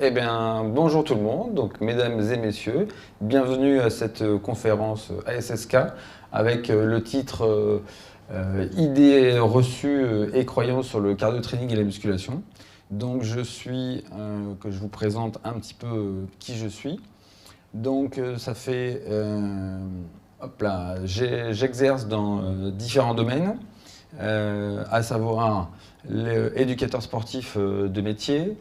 Eh bien, bonjour tout le monde, donc mesdames et messieurs, bienvenue à cette conférence ASSK avec le titre Idées reçues et croyances sur le cardio training et la musculation. Donc que je vous présente un petit peu qui je suis. Donc ça fait, hop là, j'exerce dans différents domaines, à savoir éducateur sportif de métier,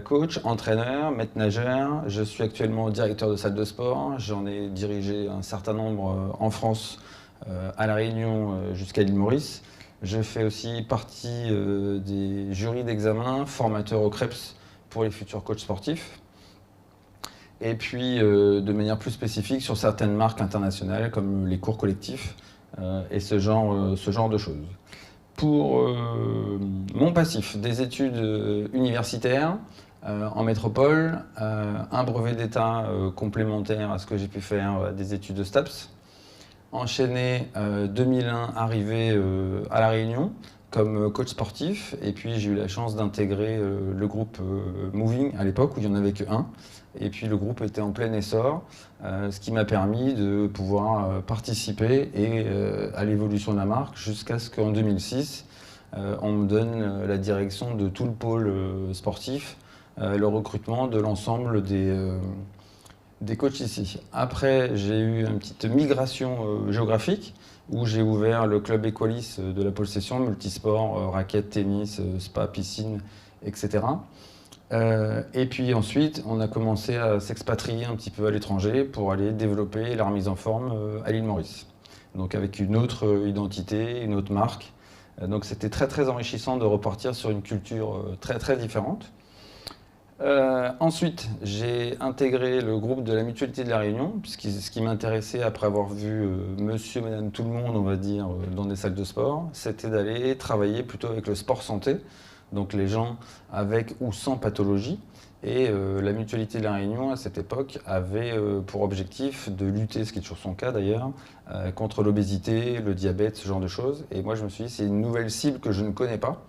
coach, entraîneur, maître nageur. Je suis actuellement directeur de salle de sport. J'en ai dirigé un certain nombre en France, à La Réunion jusqu'à l'île Maurice. Je fais aussi partie des jurys d'examen, formateur au CREPS pour les futurs coachs sportifs. Et puis, de manière plus spécifique, sur certaines marques internationales, comme les cours collectifs et ce genre de choses. Pour mon passif, des études universitaires en métropole, un brevet d'État complémentaire à ce que j'ai pu faire des études de STAPS. Enchaîné 2001, arrivé à La Réunion comme coach sportif. Et puis j'ai eu la chance d'intégrer le groupe Moving à l'époque où il n'y en avait qu'un. Et puis le groupe était en plein essor, ce qui m'a permis de pouvoir participer à l'évolution de la marque jusqu'à ce qu'en 2006, on me donne la direction de tout le pôle sportif, le recrutement de l'ensemble des coachs ici. Après, j'ai eu une petite migration géographique où j'ai ouvert le club Equalis de la pôle session, multisport, raquettes, tennis, spa, piscine, etc. Et puis ensuite, on a commencé à s'expatrier un petit peu à l'étranger pour aller développer la remise en forme à l'île Maurice. Donc avec une autre identité, une autre marque. Donc c'était très très enrichissant de repartir sur une culture très très différente. Ensuite, j'ai intégré le groupe de la Mutualité de La Réunion, puisque ce qui m'intéressait après avoir vu monsieur, madame, tout le monde, on va dire, dans des salles de sport, c'était d'aller travailler plutôt avec le sport santé, donc les gens avec ou sans pathologie. Et la Mutualité de La Réunion, à cette époque, avait pour objectif de lutter, ce qui est toujours son cas d'ailleurs, contre l'obésité, le diabète, ce genre de choses. Et moi, je me suis dit, c'est une nouvelle cible que je ne connais pas.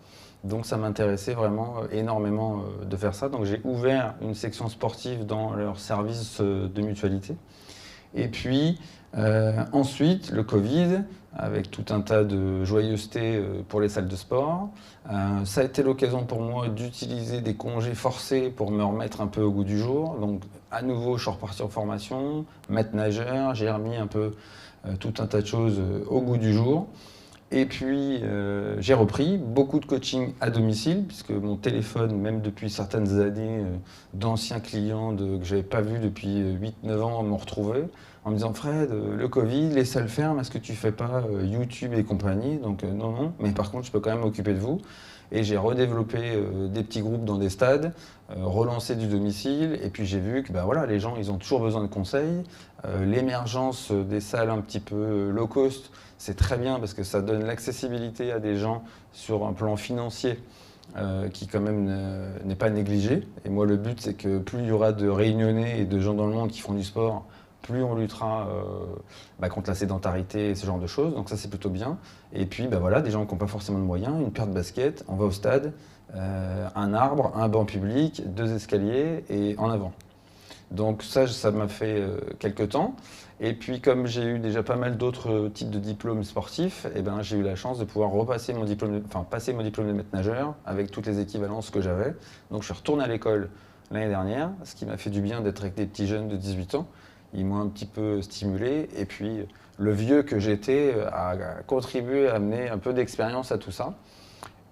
Donc ça m'intéressait vraiment énormément de faire ça. Donc j'ai ouvert une section sportive dans leur service de mutualité. Et puis ensuite, le Covid, avec tout un tas de joyeuseté pour les salles de sport. Ça a été l'occasion pour moi d'utiliser des congés forcés pour me remettre un peu au goût du jour. Donc à nouveau, je suis reparti en formation, maître nageur, j'ai remis un peu tout un tas de choses au goût du jour. Et puis, j'ai repris beaucoup de coaching à domicile, puisque mon téléphone, même depuis certaines années, d'anciens clients que je n'avais pas vus depuis 8-9 ans, m'ont retrouvé en me disant « Fred, le Covid, les salles ferment, est-ce que tu fais pas YouTube et compagnie ?» Donc non, non, mais par contre, je peux quand même m'occuper de vous. Et j'ai redéveloppé des petits groupes dans des stades, relancé du domicile, et puis j'ai vu que bah, voilà, les gens, ils ont toujours besoin de conseils. L'émergence des salles un petit peu low cost, c'est très bien parce que ça donne l'accessibilité à des gens sur un plan financier qui quand même n'est pas négligé. Et moi, le but, c'est que plus il y aura de réunionnais et de gens dans le monde qui font du sport, plus on luttera contre la sédentarité et ce genre de choses. Donc ça, c'est plutôt bien. Et puis, bah, voilà, des gens qui n'ont pas forcément de moyens, une paire de baskets, on va au stade, un arbre, un banc public, 2 escaliers et en avant. Donc ça m'a fait quelques temps. Et puis comme j'ai eu déjà pas mal d'autres types de diplômes sportifs, eh ben, j'ai eu la chance de pouvoir repasser passer mon diplôme de maître nageur avec toutes les équivalences que j'avais. Donc je suis retourné à l'école l'année dernière, ce qui m'a fait du bien d'être avec des petits jeunes de 18 ans. Ils m'ont un petit peu stimulé. Et puis le vieux que j'étais a contribué à amener un peu d'expérience à tout ça.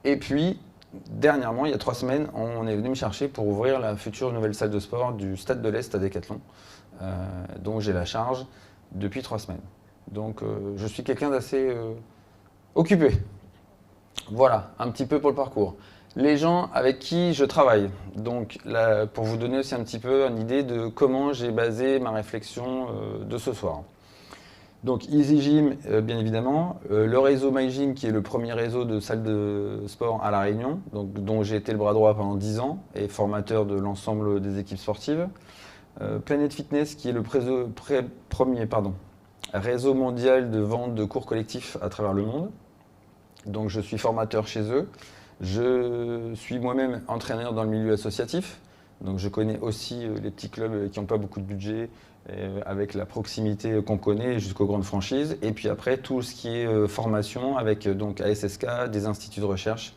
Et puis dernièrement, il y a 3 semaines, on est venu me chercher pour ouvrir la future nouvelle salle de sport du Stade de l'Est à Decathlon, dont j'ai la charge depuis 3 semaines. Donc je suis quelqu'un d'assez occupé. Voilà, un petit peu pour le parcours. Les gens avec qui je travaille. Donc là, pour vous donner aussi un petit peu une idée de comment j'ai basé ma réflexion de ce soir. Donc EasyGym, bien évidemment, le réseau MyGym qui est le premier réseau de salles de sport à La Réunion, donc, dont j'ai été le bras droit pendant 10 ans et formateur de l'ensemble des équipes sportives. Planet Fitness qui est le premier réseau mondial de vente de cours collectifs à travers le monde. Donc je suis formateur chez eux. Je suis moi-même entraîneur dans le milieu associatif. Donc je connais aussi les petits clubs qui n'ont pas beaucoup de budget, avec la proximité qu'on connaît jusqu'aux grandes franchises. Et puis après, tout ce qui est formation avec donc ASSK, des instituts de recherche,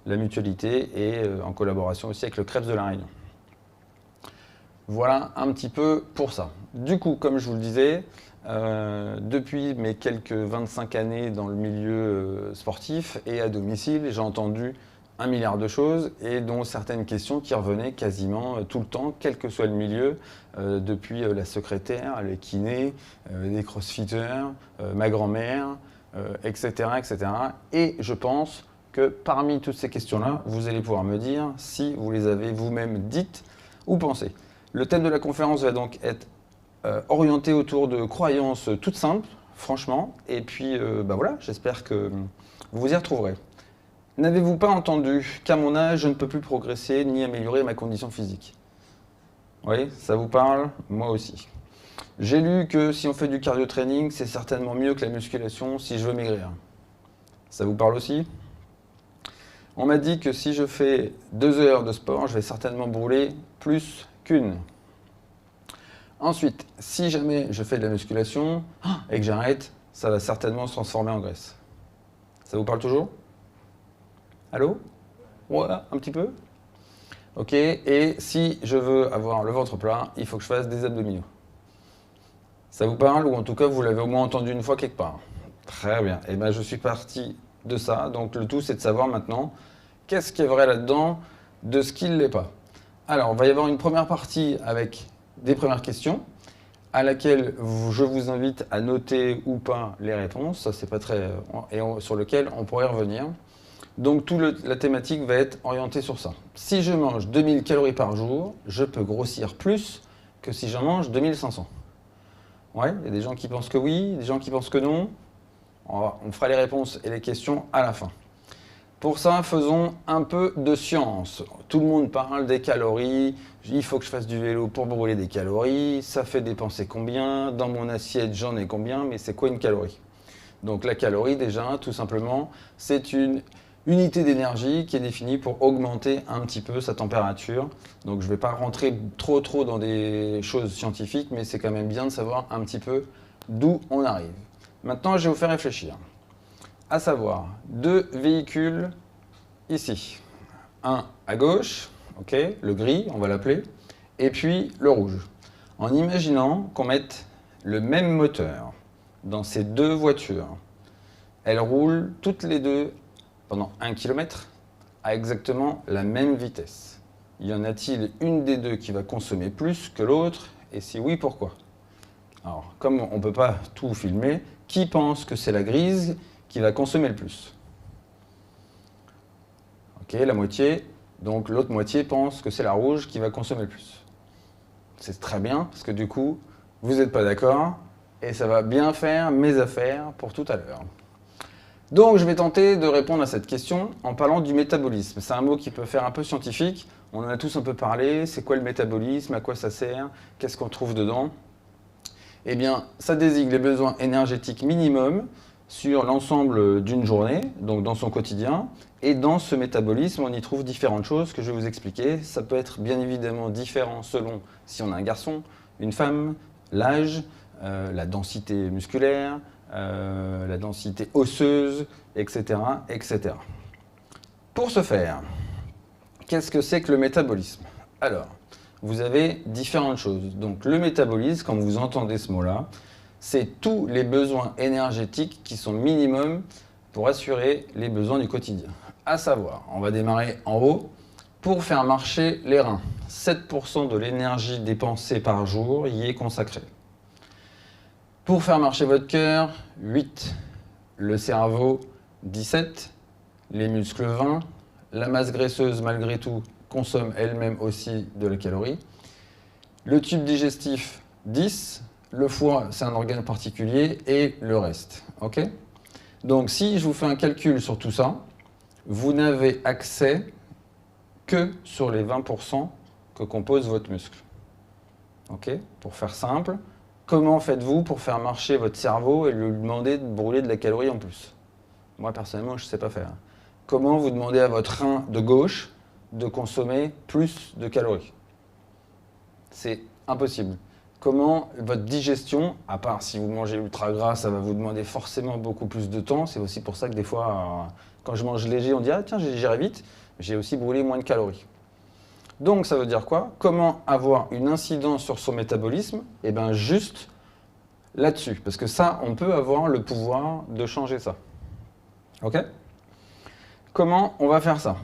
la mutualité et en collaboration aussi avec le CREPS de La Réunion. Voilà un petit peu pour ça. Du coup, comme je vous le disais, depuis mes quelques 25 années dans le milieu sportif et à domicile, j'ai entendu 1 milliard de choses et dont certaines questions qui revenaient quasiment tout le temps, quel que soit le milieu, depuis la secrétaire, les kinés, les crossfitters, ma grand-mère, etc., etc. Et je pense que parmi toutes ces questions-là, vous allez pouvoir me dire si vous les avez vous-même dites ou pensées. Le thème de la conférence va donc être orienté autour de croyances toutes simples, franchement, et puis bah voilà, j'espère que vous vous y retrouverez. N'avez-vous pas entendu qu'à mon âge, je ne peux plus progresser ni améliorer ma condition physique? Oui, ça vous parle? Moi aussi. J'ai lu que si on fait du cardio-training, c'est certainement mieux que la musculation si je veux maigrir. Ça vous parle aussi? On m'a dit que si je fais 2 heures de sport, je vais certainement brûler plus qu'une. Ensuite, si jamais je fais de la musculation et que j'arrête, ça va certainement se transformer en graisse. Ça vous parle toujours? Allô? Ouais, un petit peu? Ok, et si je veux avoir le ventre plat, il faut que je fasse des abdominaux. Ça vous parle? Ou en tout cas, vous l'avez au moins entendu une fois quelque part. Très bien, et bien je suis parti de ça. Donc le tout, c'est de savoir maintenant qu'est-ce qui est vrai là-dedans de ce qui ne l'est pas. Alors, on va y avoir une première partie avec des premières questions à laquelle je vous invite à noter ou pas les réponses. Ça, c'est pas très... et sur lequel on pourrait revenir. Donc, la thématique va être orientée sur ça. Si je mange 2000 calories par jour, je peux grossir plus que si j'en mange 2500. Ouais, il y a des gens qui pensent que oui, des gens qui pensent que non. On fera les réponses et les questions à la fin. Pour ça, faisons un peu de science. Tout le monde parle des calories. Il faut que je fasse du vélo pour brûler des calories. Ça fait dépenser combien? Dans mon assiette, j'en ai combien? Mais c'est quoi une calorie? Donc la calorie, déjà, tout simplement, c'est une unité d'énergie qui est définie pour augmenter un petit peu sa température. Donc je ne vais pas rentrer trop dans des choses scientifiques, mais c'est quand même bien de savoir un petit peu d'où on arrive. Maintenant, je vais vous faire réfléchir. À savoir, 2 véhicules ici. Un à gauche, ok, le gris, on va l'appeler, et puis le rouge. En imaginant qu'on mette le même moteur dans ces 2 voitures, elles roulent toutes les 2 pendant 1 km à exactement la même vitesse. Y en a-t-il une des 2 qui va consommer plus que l'autre? Et si oui, pourquoi? Alors, comme on ne peut pas tout filmer, qui pense que c'est la grise qui va consommer le plus? Ok, la moitié. Donc l'autre moitié pense que c'est la rouge qui va consommer le plus. C'est très bien, parce que du coup, vous n'êtes pas d'accord, et ça va bien faire mes affaires pour tout à l'heure. Donc je vais tenter de répondre à cette question en parlant du métabolisme. C'est un mot qui peut faire un peu scientifique, on en a tous un peu parlé. C'est quoi le métabolisme? À quoi ça sert? Qu'est-ce qu'on trouve dedans? Eh bien, ça désigne les besoins énergétiques minimums sur l'ensemble d'une journée, donc dans son quotidien. Et dans ce métabolisme, on y trouve différentes choses que je vais vous expliquer. Ça peut être bien évidemment différent selon si on a un garçon, une femme, l'âge, la densité musculaire, la densité osseuse, etc., etc. Pour ce faire, qu'est-ce que c'est que le métabolisme? Alors, vous avez différentes choses. Donc le métabolisme, quand vous entendez ce mot-là, c'est tous les besoins énergétiques qui sont minimums pour assurer les besoins du quotidien. À savoir, on va démarrer en haut, pour faire marcher les reins. 7% de l'énergie dépensée par jour y est consacrée. Pour faire marcher votre cœur, 8. Le cerveau, 17. Les muscles, 20. La masse graisseuse, malgré tout, consomme elle-même aussi de la calorie. Le tube digestif, 10. Le foie, c'est un organe particulier, et le reste. Ok? Donc, si je vous fais un calcul sur tout ça, vous n'avez accès que sur les 20% que compose votre muscle. Ok? Pour faire simple, comment faites-vous pour faire marcher votre cerveau et lui demander de brûler de la calorie en plus? Moi, personnellement, je ne sais pas faire. Comment vous demandez à votre rein de gauche de consommer plus de calories? C'est impossible. Comment votre digestion, à part si vous mangez ultra gras, ça va vous demander forcément beaucoup plus de temps. C'est aussi pour ça que des fois, quand je mange léger, on dit « Ah tiens, j'ai digéré vite, j'ai aussi brûlé moins de calories ». Donc ça veut dire quoi? Comment avoir une incidence sur son métabolisme? Eh bien juste là-dessus, parce que ça, on peut avoir le pouvoir de changer ça. Ok? Comment on va faire ça?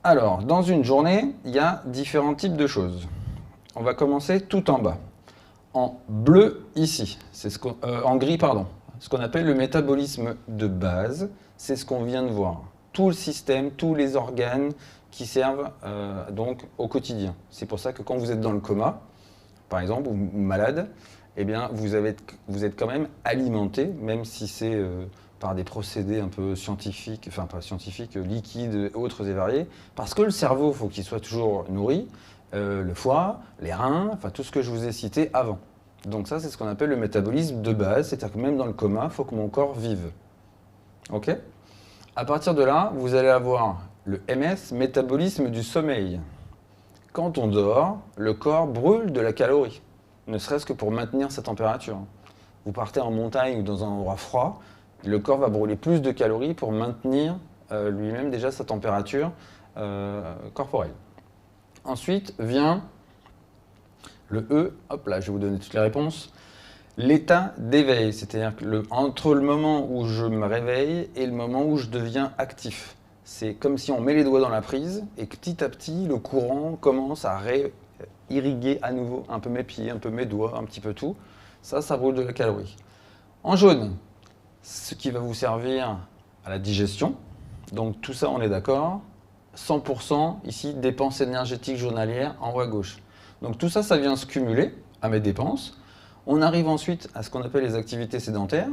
Alors, dans une journée, il y a différents types de choses. On va commencer tout en bas. En bleu ici, en gris, pardon, ce qu'on appelle le métabolisme de base, c'est ce qu'on vient de voir. Tout le système, tous les organes qui servent donc au quotidien. C'est pour ça que quand vous êtes dans le coma, par exemple, ou malade, eh bien, vous êtes quand même alimenté, même si c'est par des procédés un peu scientifiques, enfin pas scientifiques, liquides, autres et variés, parce que le cerveau, il faut qu'il soit toujours nourri, le foie, les reins, enfin tout ce que je vous ai cité avant. Donc ça, c'est ce qu'on appelle le métabolisme de base, c'est-à-dire que même dans le coma, il faut que mon corps vive. Ok? À partir de là, vous allez avoir le MS, métabolisme du sommeil. Quand on dort, le corps brûle de la calorie, ne serait-ce que pour maintenir sa température. Vous partez en montagne ou dans un endroit froid, le corps va brûler plus de calories pour maintenir lui-même déjà sa température corporelle. Ensuite vient le E, hop là, je vais vous donner toutes les réponses. L'état d'éveil, c'est-à-dire que entre le moment où je me réveille et le moment où je deviens actif. C'est comme si on met les doigts dans la prise et que petit à petit, le courant commence à irriguer à nouveau un peu mes pieds, un peu mes doigts, un petit peu tout. Ça brûle de la calorie. En jaune, ce qui va vous servir à la digestion. Donc tout ça, on est d'accord. 100% ici, dépenses énergétiques journalières en haut à gauche. Donc tout ça, ça vient se cumuler à mes dépenses. On arrive ensuite à ce qu'on appelle les activités sédentaires,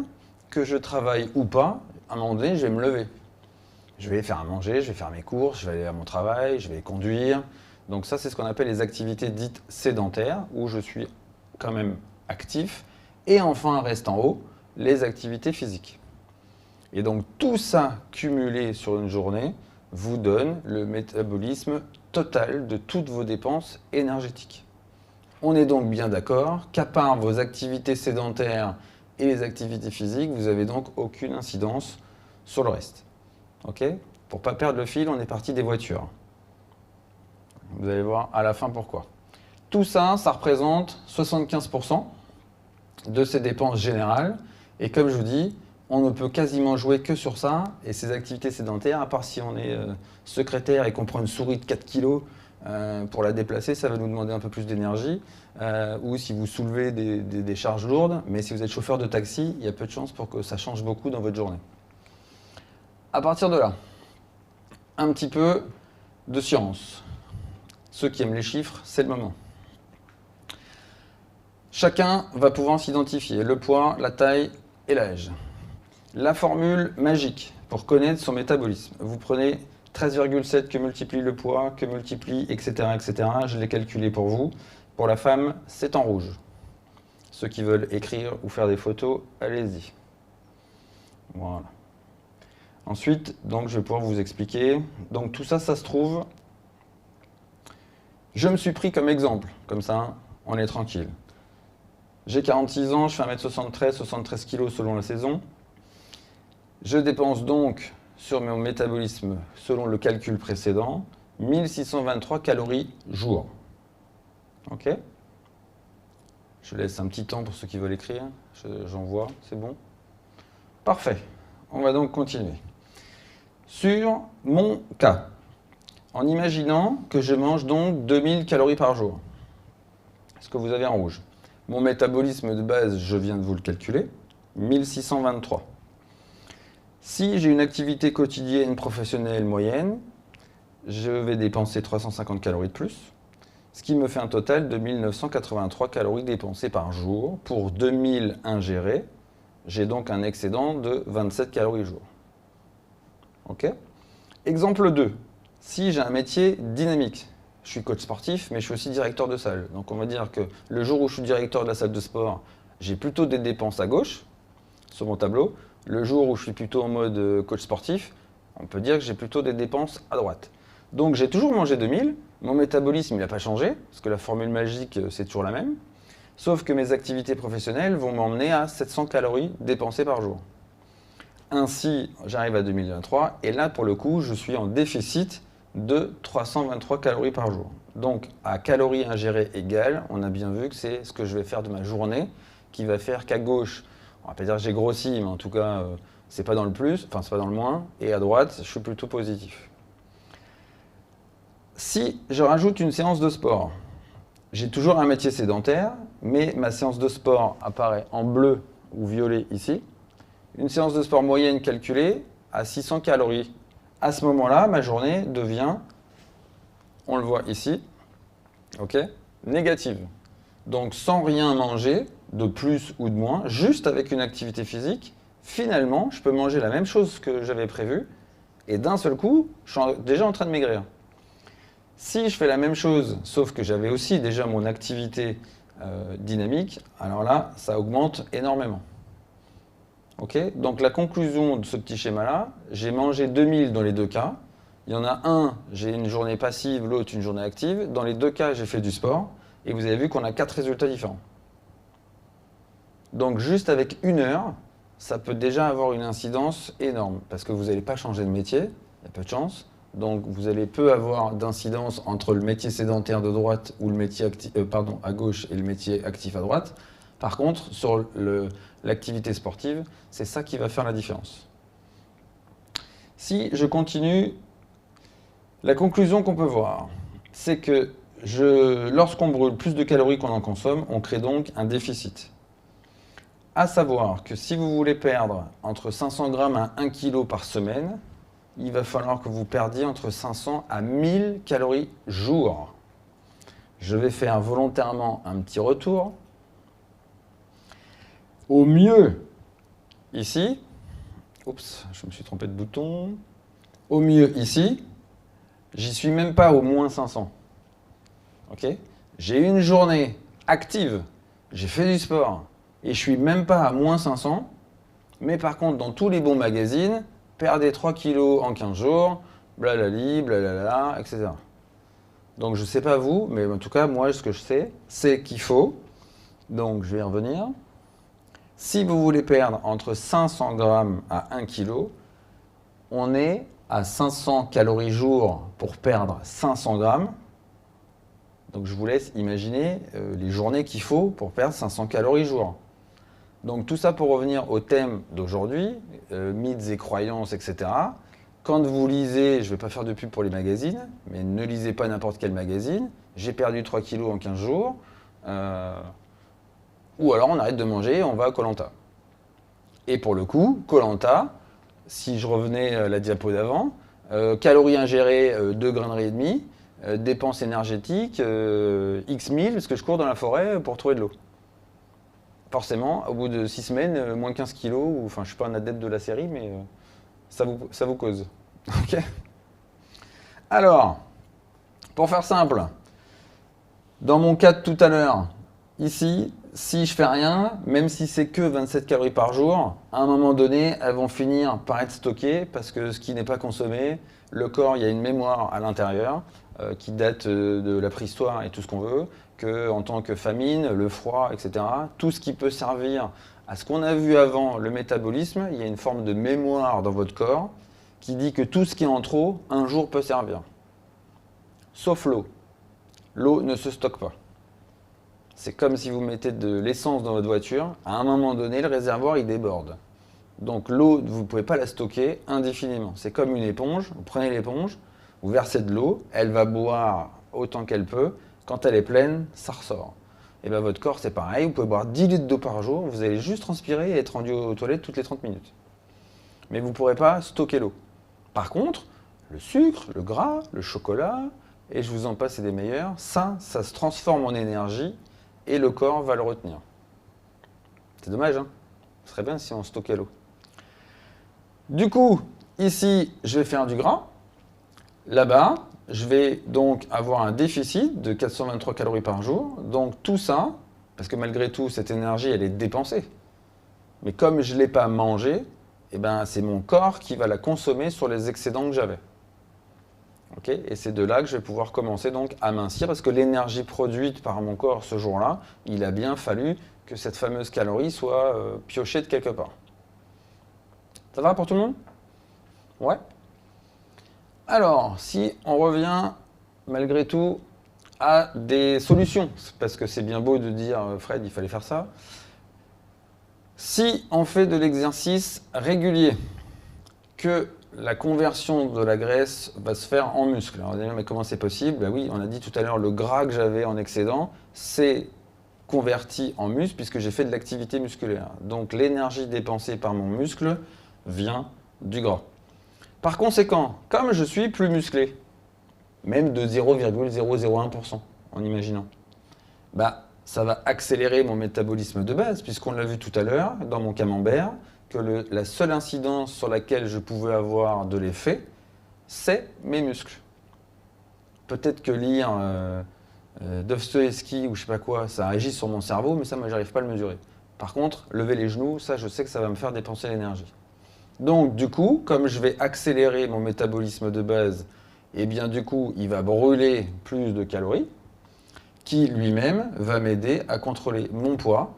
que je travaille ou pas, à un moment donné, je vais me lever. Je vais faire à manger, je vais faire mes courses, je vais aller à mon travail, je vais conduire. Donc ça, c'est ce qu'on appelle les activités dites sédentaires, où je suis quand même actif. Et enfin, reste en haut, les activités physiques. Et donc tout ça cumulé sur une journée vous donne le métabolisme total de toutes vos dépenses énergétiques. On est donc bien d'accord qu'à part vos activités sédentaires et les activités physiques, vous n'avez donc aucune incidence sur le reste. Ok? Pour ne pas perdre le fil, on est parti des voitures. Vous allez voir à la fin pourquoi. Tout ça, ça représente 75% de ces dépenses générales. Et comme je vous dis, on ne peut quasiment jouer que sur ça. Et ces activités sédentaires, à part si on est secrétaire et qu'on prend une souris de 4 kg pour la déplacer, ça va nous demander un peu plus d'énergie. Ou si vous soulevez des charges lourdes. Mais si vous êtes chauffeur de taxi, il y a peu de chances pour que ça change beaucoup dans votre journée. À partir de là, un petit peu de science. Ceux qui aiment les chiffres, c'est le moment. Chacun va pouvoir s'identifier le poids, la taille et l'âge. La formule magique pour connaître son métabolisme. Vous prenez 13,7 que multiplie le poids, que multiplie, etc., etc. Je l'ai calculé pour vous. Pour la femme, c'est en rouge. Ceux qui veulent écrire ou faire des photos, allez-y. Voilà. Ensuite, donc, je vais pouvoir vous expliquer. Donc tout ça, ça se trouve. Je me suis pris comme exemple. Comme ça, on est tranquille. J'ai 46 ans, je fais 1m73, 73 kg selon la saison. Je dépense donc sur mon métabolisme, selon le calcul précédent, 1623 calories jour. Ok? Je laisse un petit temps pour ceux qui veulent écrire. J'en vois, c'est bon? Parfait. On va donc continuer. Sur mon cas, en imaginant que je mange donc 2000 calories par jour, ce que vous avez en rouge. Mon métabolisme de base, je viens de vous le calculer, 1623. Si j'ai une activité quotidienne professionnelle moyenne, je vais dépenser 350 calories de plus, ce qui me fait un total de 1983 calories dépensées par jour. Pour 2000 ingérés, j'ai donc un excédent de 27 calories jour. Ok? Exemple 2. Si j'ai un métier dynamique, je suis coach sportif, mais je suis aussi directeur de salle. Donc on va dire que le jour où je suis directeur de la salle de sport, j'ai plutôt des dépenses à gauche, sur mon tableau. Le jour où je suis plutôt en mode coach sportif, on peut dire que j'ai plutôt des dépenses à droite. Donc j'ai toujours mangé 2000, Mon métabolisme, il n'a pas changé, parce que la formule magique, c'est toujours la même. Sauf que mes activités professionnelles vont m'emmener à 700 calories dépensées par jour. Ainsi, j'arrive à 2023, et là, pour le coup, je suis en déficit de 323 calories par jour. Donc, à calories ingérées égales, on a bien vu que c'est ce que je vais faire de ma journée, qui va faire qu'à gauche, on va pas dire que j'ai grossi, mais en tout cas, c'est pas dans le plus, enfin, c'est pas dans le moins, et à droite, je suis plutôt positif. Si je rajoute une séance de sport, j'ai toujours un métier sédentaire, mais ma séance de sport apparaît en bleu ou violet ici. Une séance de sport moyenne calculée à 600 calories. À ce moment-là, ma journée devient, on le voit ici, ok, négative. Donc sans rien manger, de plus ou de moins, juste avec une activité physique, finalement, je peux manger la même chose que j'avais prévu, et d'un seul coup, je suis déjà en train de maigrir. Si je fais la même chose, sauf que j'avais aussi déjà mon activité dynamique, alors là, ça augmente énormément. Okay, donc la conclusion de ce petit schéma-là, j'ai mangé 2000 dans les deux cas. Il y en a un, j'ai une journée passive, l'autre une journée active. Dans les deux cas, j'ai fait du sport. Et vous avez vu qu'on a 4 résultats différents. Donc juste avec 1 heure, ça peut déjà avoir une incidence énorme. Parce que vous n'allez pas changer de métier, il y a peu de chance. Donc vous allez peu avoir d'incidence entre le métier sédentaire de droite ou le métier à gauche et le métier actif à droite. Par contre, sur l'activité sportive, c'est ça qui va faire la différence. Si je continue, la conclusion qu'on peut voir, c'est que lorsqu'on brûle plus de calories qu'on en consomme, on crée donc un déficit. À savoir que si vous voulez perdre entre 500 grammes à 1 kg par semaine, il va falloir que vous perdiez entre 500 à 1000 calories jour. Je vais faire volontairement un petit retour. Au mieux, ici, oups, je me suis trompé de bouton. Au mieux, ici, j'y suis même pas au moins 500. Ok ? J'ai une journée active, j'ai fait du sport, et je suis même pas à moins 500. Mais par contre, dans tous les bons magazines, perdez 3 kilos en 15 jours, blablabla, blablabla, etc. Donc je ne sais pas vous, mais en tout cas, moi, ce que je sais, c'est qu'il faut, donc je vais y revenir, si vous voulez perdre entre 500 grammes à 1 kg, on est à 500 calories jour pour perdre 500 grammes. Donc je vous laisse imaginer les journées qu'il faut pour perdre 500 calories jour. Donc tout ça pour revenir au thème d'aujourd'hui, mythes et croyances, etc. Quand vous lisez, je ne vais pas faire de pub pour les magazines, mais ne lisez pas n'importe quel magazine. J'ai perdu 3 kilos en 15 jours. Ou alors on arrête de manger et on va à Koh Lanta. Et pour le coup, Koh Lanta, si je revenais à la diapo d'avant, calories ingérées 2 graineries et demi, dépenses énergétiques X 1000 parce que je cours dans la forêt pour trouver de l'eau. Forcément, au bout de 6 semaines, moins 15 kilos, enfin je ne suis pas un adepte de la série, mais ça vous cause. Okay. Alors, pour faire simple, dans mon cas de tout à l'heure, ici, si je fais rien, même si c'est que 27 calories par jour, à un moment donné, elles vont finir par être stockées parce que ce qui n'est pas consommé, le corps, il y a une mémoire à l'intérieur qui date de la préhistoire et tout ce qu'on veut, qu'en tant que famine, le froid, etc., tout ce qui peut servir à ce qu'on a vu avant, le métabolisme, il y a une forme de mémoire dans votre corps qui dit que tout ce qui est en trop, un jour peut servir. Sauf l'eau. L'eau ne se stocke pas. C'est comme si vous mettez de l'essence dans votre voiture, à un moment donné, le réservoir il déborde. Donc l'eau, vous ne pouvez pas la stocker indéfiniment. C'est comme une éponge, vous prenez l'éponge, vous versez de l'eau, elle va boire autant qu'elle peut, quand elle est pleine, ça ressort. Et bien votre corps c'est pareil, vous pouvez boire 10 litres d'eau par jour, vous allez juste transpirer et être rendu aux toilettes toutes les 30 minutes. Mais vous ne pourrez pas stocker l'eau. Par contre, le sucre, le gras, le chocolat, et je vous en passe et des meilleurs, ça se transforme en énergie et le corps va le retenir. C'est dommage, hein ? Ce serait bien si on stockait l'eau. Du coup, ici, je vais faire du gras. Là-bas, je vais donc avoir un déficit de 423 calories par jour. Donc tout ça, parce que malgré tout, cette énergie, elle est dépensée. Mais comme je ne l'ai pas mangée, eh ben, c'est mon corps qui va la consommer sur les excédents que j'avais. Okay, et c'est de là que je vais pouvoir commencer donc à mincir, parce que l'énergie produite par mon corps ce jour-là, il a bien fallu que cette fameuse calorie soit piochée de quelque part. Ça va pour tout le monde? Ouais. Alors, si on revient malgré tout à des solutions, parce que c'est bien beau de dire Fred, il fallait faire ça. Si on fait de l'exercice régulier, que la conversion de la graisse va se faire en muscle. Alors, on va dire, mais comment c'est possible? Ben oui, on a dit tout à l'heure, le gras que j'avais en excédent, c'est converti en muscle puisque j'ai fait de l'activité musculaire. Donc l'énergie dépensée par mon muscle vient du gras. Par conséquent, comme je suis plus musclé, même de 0,001% en imaginant, bah, ça va accélérer mon métabolisme de base, puisqu'on l'a vu tout à l'heure dans mon camembert, que la seule incidence sur laquelle je pouvais avoir de l'effet, c'est mes muscles. Peut-être que lire Dostoïevski ou je sais pas quoi, ça agit sur mon cerveau, mais ça, moi, j'arrive pas à le mesurer. Par contre, lever les genoux, ça, je sais que ça va me faire dépenser l'énergie. Donc, du coup, comme je vais accélérer mon métabolisme de base, et bien du coup, il va brûler plus de calories, qui lui-même va m'aider à contrôler mon poids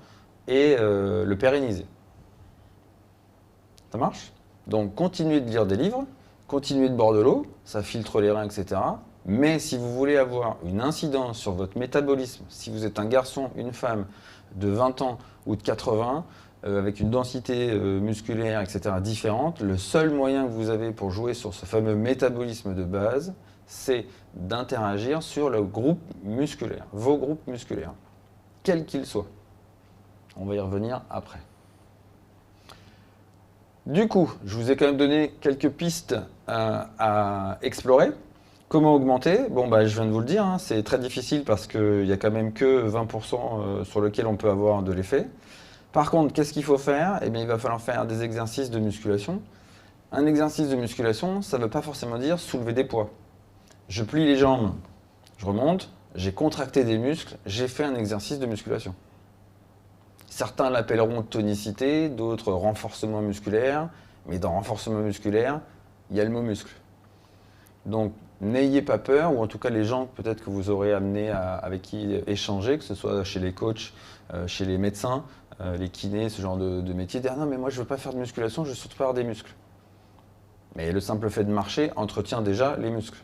et le pérenniser. Ça marche? Donc, continuez de lire des livres, continuez de boire de l'eau, ça filtre les reins, etc. Mais si vous voulez avoir une incidence sur votre métabolisme, si vous êtes un garçon, une femme de 20 ans ou de 80, avec une densité musculaire, etc. différente, le seul moyen que vous avez pour jouer sur ce fameux métabolisme de base, c'est d'interagir sur le groupe musculaire, vos groupes musculaires, quels qu'ils soient. On va y revenir après. Du coup, je vous ai quand même donné quelques pistes à explorer. Comment augmenter? Bon, bah, je viens de vous le dire, hein, c'est très difficile parce qu'il n'y a quand même que 20% sur lequel on peut avoir de l'effet. Par contre, qu'est-ce qu'il faut faire? Eh bien, il va falloir faire des exercices de musculation. Un exercice de musculation, ça ne veut pas forcément dire soulever des poids. Je plie les jambes, je remonte, j'ai contracté des muscles, j'ai fait un exercice de musculation. Certains l'appelleront tonicité, d'autres renforcement musculaire, mais dans renforcement musculaire, il y a le mot muscle. Donc, n'ayez pas peur, ou en tout cas les gens peut-être que vous aurez amené avec qui échanger, que ce soit chez les coachs, chez les médecins, les kinés, ce genre de métier, dire non mais moi je ne veux pas faire de musculation, je veux surtout pas avoir des muscles. Mais le simple fait de marcher entretient déjà les muscles.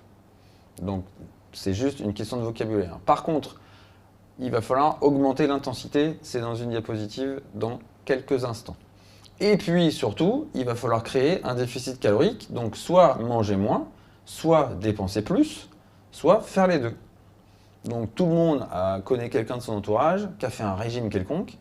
Donc c'est juste une question de vocabulaire. Par contre, il va falloir augmenter l'intensité, c'est dans une diapositive dans quelques instants. Et puis surtout, il va falloir créer un déficit calorique, donc soit manger moins, soit dépenser plus, soit faire les deux. Donc tout le monde connaît quelqu'un de son entourage qui a fait un régime quelconque.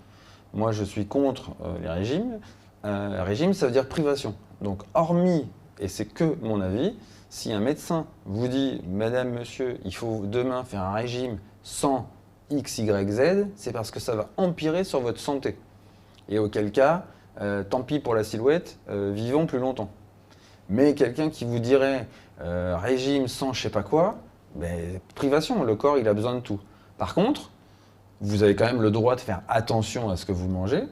Moi je suis contre les régimes. Régime, ça veut dire privation. Donc hormis, et c'est que mon avis, si un médecin vous dit « Madame, monsieur, il faut demain faire un régime sans X, Y, Z », c'est parce que ça va empirer sur votre santé. Et auquel cas, tant pis pour la silhouette, vivons plus longtemps. Mais quelqu'un qui vous dirait régime sans je sais pas quoi, ben, privation, le corps il a besoin de tout. Par contre, vous avez quand même le droit de faire attention à ce que vous mangez,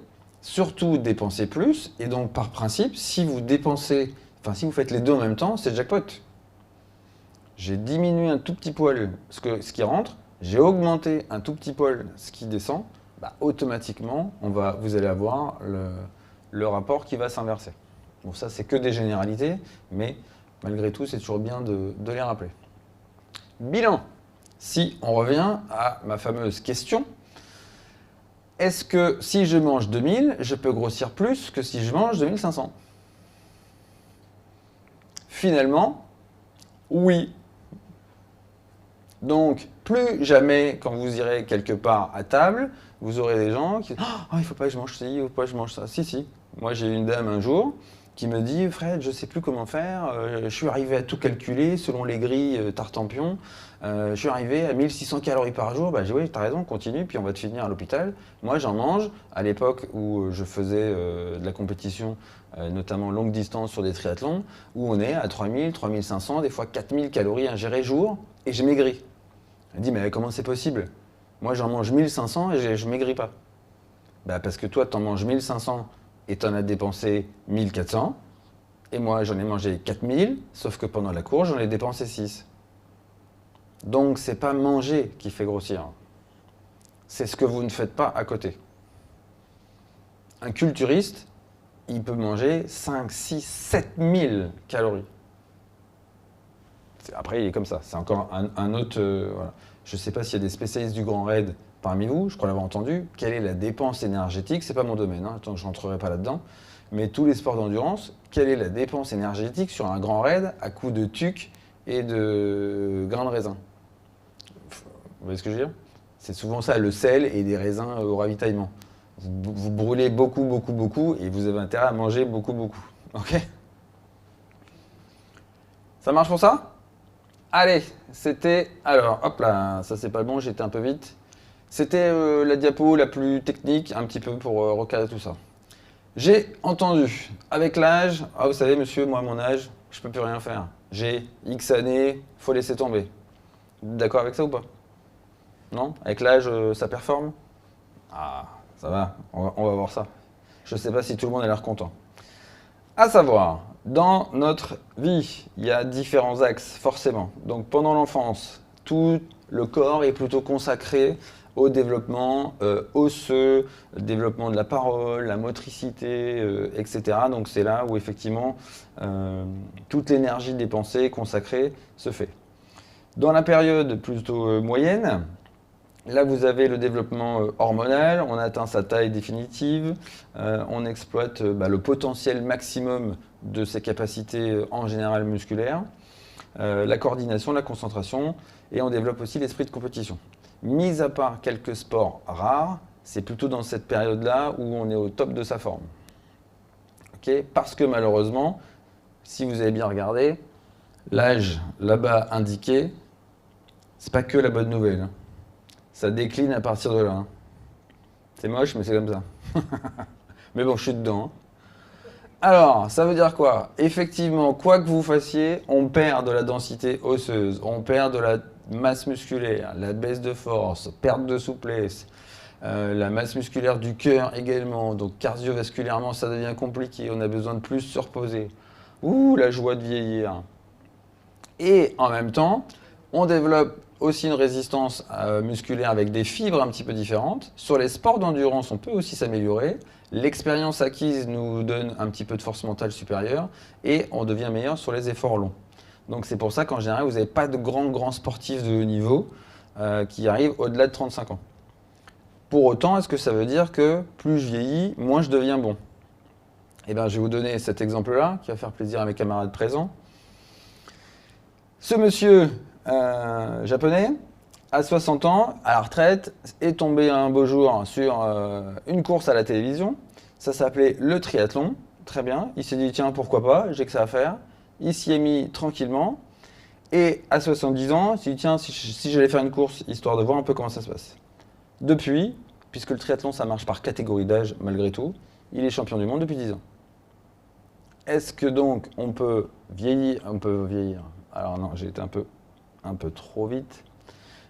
surtout dépenser plus, et donc par principe, si vous dépensez, enfin si vous faites les deux en même temps, c'est jackpot. J'ai diminué un tout petit poil ce qui rentre, j'ai augmenté un tout petit poil ce qui descend, bah, automatiquement, vous allez avoir le rapport qui va s'inverser. Bon, ça, c'est que des généralités, mais malgré tout, c'est toujours bien de les rappeler. Bilan. Si on revient à ma fameuse question, est-ce que si je mange 2000, je peux grossir plus que si je mange 2500? Finalement, oui. Donc, plus jamais, quand vous irez quelque part à table, vous aurez des gens qui disent « Oh, il ne faut pas que je mange ci, il ne faut pas que je mange ça. » Si, si. Moi, j'ai eu une dame un jour qui me dit « Fred, je ne sais plus comment faire, je suis arrivé à tout calculer selon les grilles Tartampion, je suis arrivé à 1600 calories par jour. » Bah, j'ai dit « Oui, tu as raison, continue, puis on va te finir à l'hôpital. » Moi, j'en mange. À l'époque où je faisais de la compétition, notamment longue distance sur des triathlons, où on est à 3000, 3500, des fois 4000 calories ingérées jour, et je maigris. Elle dit « Mais comment c'est possible? Moi, j'en mange 1500 et je ne maigris pas. » Bah, parce que toi, tu en manges 1500 et tu en as dépensé 1400. Et moi, j'en ai mangé 4000, sauf que pendant la course, j'en ai dépensé 6. Donc, c'est pas manger qui fait grossir. C'est ce que vous ne faites pas à côté. Un culturiste, il peut manger 5, 6, 7 000 calories. Après, il est comme ça. C'est encore un autre... voilà. Je ne sais pas s'il y a des spécialistes du Grand Raid parmi vous, je crois l'avoir entendu. Quelle est la dépense énergétique? C'est pas mon domaine, hein. Attends, je rentrerai pas là-dedans. Mais tous les sports d'endurance, quelle est la dépense énergétique sur un Grand Raid à coup de tuque et de grains de raisin? Vous voyez ce que je veux dire? C'est souvent ça, le sel et des raisins au ravitaillement. Vous brûlez beaucoup, beaucoup, beaucoup et vous avez intérêt à manger beaucoup, beaucoup. Ok? Ça marche pour ça? Allez, c'était... Alors, hop là, ça c'est pas bon, j'étais un peu vite. C'était la diapo la plus technique, un petit peu pour recadrer tout ça. J'ai entendu, avec l'âge, ah vous savez monsieur, moi à mon âge, je peux plus rien faire. J'ai X années, faut laisser tomber. D'accord avec ça ou pas? Non? Avec l'âge, ça performe? Ah, ça va, on va voir ça. Je sais pas si tout le monde a l'air content. À savoir, dans notre vie, il y a différents axes, forcément. Donc pendant l'enfance, tout le corps est plutôt consacré au développement osseux, le développement de la parole, la motricité, etc. Donc c'est là où effectivement toute l'énergie dépensée, consacrée, se fait. Dans la période plutôt moyenne, là, vous avez le développement hormonal, on atteint sa taille définitive, on exploite le potentiel maximum de ses capacités en général musculaires, la coordination, la concentration, et on développe aussi l'esprit de compétition. Mis à part quelques sports rares, c'est plutôt dans cette période-là où on est au top de sa forme. Okay? Parce que malheureusement, si vous avez bien regardé, l'âge là-bas indiqué, c'est pas que la bonne nouvelle. Ça décline à partir de là. Hein. C'est moche, mais c'est comme ça. Mais bon, je suis dedans. Hein. Alors, ça veut dire quoi? Effectivement, quoi que vous fassiez, on perd de la densité osseuse, on perd de la masse musculaire, la baisse de force, perte de souplesse, la masse musculaire du cœur également. Donc cardiovasculairement, ça devient compliqué, on a besoin de plus se reposer. Ouh, la joie de vieillir. Et en même temps, on développe aussi une résistance musculaire avec des fibres un petit peu différentes. Sur les sports d'endurance, on peut aussi s'améliorer. L'expérience acquise nous donne un petit peu de force mentale supérieure et on devient meilleur sur les efforts longs. Donc c'est pour ça qu'en général, vous n'avez pas de grands sportifs de haut niveau qui arrivent au-delà de 35 ans. Pour autant, est-ce que ça veut dire que plus je vieillis, moins je deviens bon? Eh bien, je vais vous donner cet exemple-là qui va faire plaisir à mes camarades présents. Ce monsieur japonais, à 60 ans, à la retraite, est tombé un beau jour sur une course à la télévision. Ça s'appelait le triathlon. Très bien. Il s'est dit, tiens, pourquoi pas, j'ai que ça à faire. Il s'y est mis tranquillement. Et à 70 ans, il s'est dit, tiens, si j'allais faire une course, histoire de voir un peu comment ça se passe. Depuis, puisque le triathlon, ça marche par catégorie d'âge, malgré tout, il est champion du monde depuis 10 ans. Est-ce que donc on peut vieillir? Alors non, j'ai été un peu trop vite.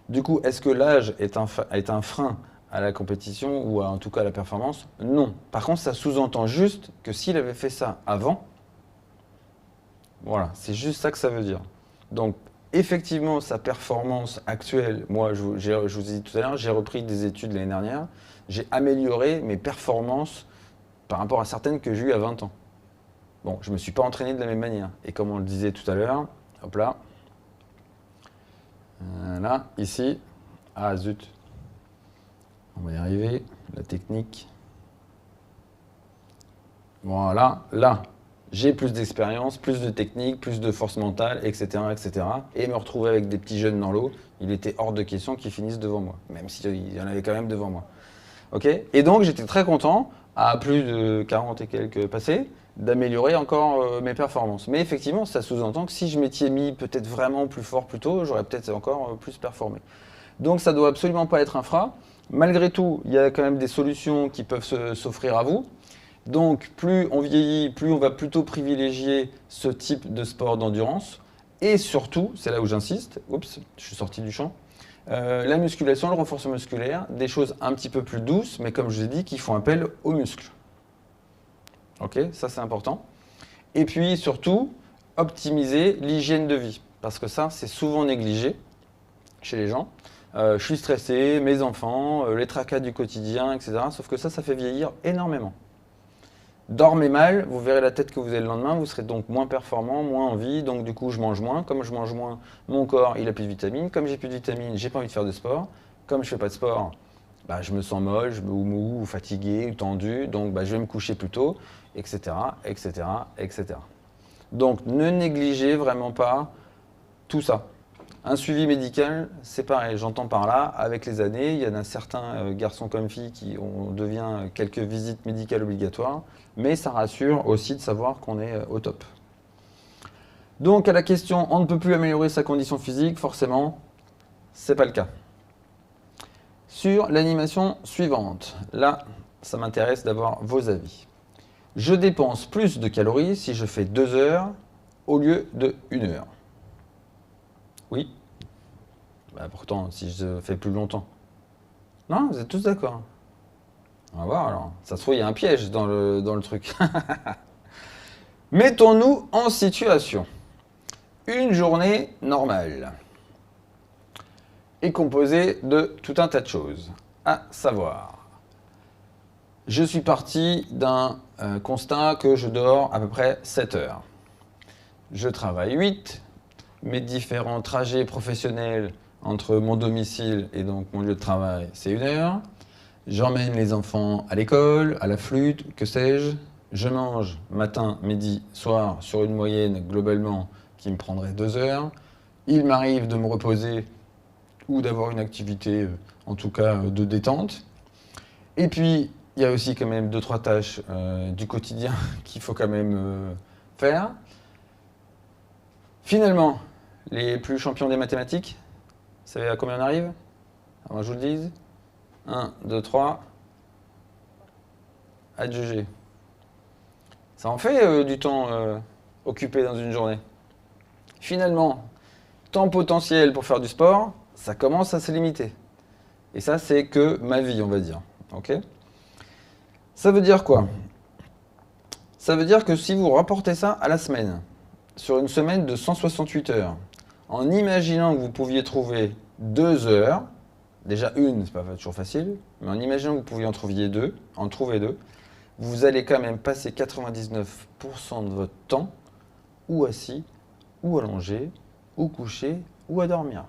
Du coup, est-ce que l'âge est un frein à la compétition ou en tout cas à la performance? Non. Par contre, ça sous-entend juste que s'il avait fait ça avant, voilà, c'est juste ça que ça veut dire. Donc, effectivement, sa performance actuelle, moi, je vous ai dit tout à l'heure, j'ai repris des études l'année dernière, j'ai amélioré mes performances par rapport à certaines que j'ai eues à 20 ans. Bon, je ne me suis pas entraîné de la même manière. Et comme on le disait tout à l'heure, hop là, là, ici, ah zut, on va y arriver, la technique. Voilà, là, j'ai plus d'expérience, plus de technique, plus de force mentale, etc., etc. Et me retrouver avec des petits jeunes dans l'eau, il était hors de question qu'ils finissent devant moi, même s'il y en avait quand même devant moi. Ok? Et donc, j'étais très content, à plus de 40 et quelques passés, d'améliorer encore mes performances. Mais effectivement, ça sous-entend que si je m'étais mis peut-être vraiment plus fort plus tôt, j'aurais peut-être encore plus performé. Donc ça ne doit absolument pas être un frein. Malgré tout, il y a quand même des solutions qui peuvent s'offrir à vous. Donc plus on vieillit, plus on va plutôt privilégier ce type de sport d'endurance. Et surtout, c'est là où j'insiste, oups, je suis sorti du champ, la musculation, le renforcement musculaire, des choses un petit peu plus douces, mais comme je l'ai dit, qui font appel aux muscles. Ok, ça c'est important. Et puis surtout, optimiser l'hygiène de vie. Parce que ça, c'est souvent négligé. chez les gens. Je suis stressé, mes enfants, les tracas du quotidien, etc. Sauf que ça fait vieillir énormément. Dormez mal, vous verrez la tête que vous avez le lendemain, vous serez donc moins performant, moins en vie, donc du coup je mange moins. Comme je mange moins, mon corps il a plus de vitamines. Comme j'ai plus de vitamines, j'ai pas envie de faire de sport. Comme je fais pas de sport, bah, je me sens molle, ou mou, ou fatigué, ou tendu, donc bah, je vais me coucher plus tôt, etc., etc., etc. Donc ne négligez vraiment pas tout ça. Un suivi médical, c'est pareil, j'entends par là, avec les années, il y en a certains garçons comme filles qui on devient quelques visites médicales obligatoires, mais ça rassure aussi de savoir qu'on est au top. Donc à la question, on ne peut plus améliorer sa condition physique, forcément, c'est pas le cas. Sur l'animation suivante, là, ça m'intéresse d'avoir vos avis. Je dépense plus de calories si je fais 2 heures au lieu de 1 heure. Oui. Bah pourtant, si je fais plus longtemps. Non, vous êtes tous d'accord. On va voir alors. Ça se trouve, il y a un piège dans le truc. Mettons-nous en situation. Une journée normale est composée de tout un tas de choses. À savoir, je suis parti d'un constat que je dors à peu près 7 heures. Je travaille 8. Mes différents trajets professionnels entre mon domicile et donc mon lieu de travail, c'est 1 heure. J'emmène les enfants à l'école, à la flûte, que sais-je. Je mange matin, midi, soir sur une moyenne globalement qui me prendrait 2 heures. Il m'arrive de me reposer ou d'avoir une activité, en tout cas de détente. Et puis, il y a aussi quand même 2-3 tâches du quotidien qu'il faut quand même faire. Finalement, les plus champions des mathématiques, vous savez à combien on arrive? Avant que je vous le dise. 1, 2, 3. Adjugé. Ça en fait du temps occupé dans une journée. Finalement, temps potentiel pour faire du sport, ça commence à se limiter. Et ça, c'est que ma vie, on va dire. Ok? Ça veut dire quoi? Ça veut dire que si vous rapportez ça à la semaine, sur une semaine de 168 heures, en imaginant que vous pouviez trouver 2 heures, déjà une, c'est pas toujours facile, mais en imaginant que vous pouviez en trouver deux, vous allez quand même passer 99% de votre temps ou assis, ou allongé, ou couché, ou à dormir.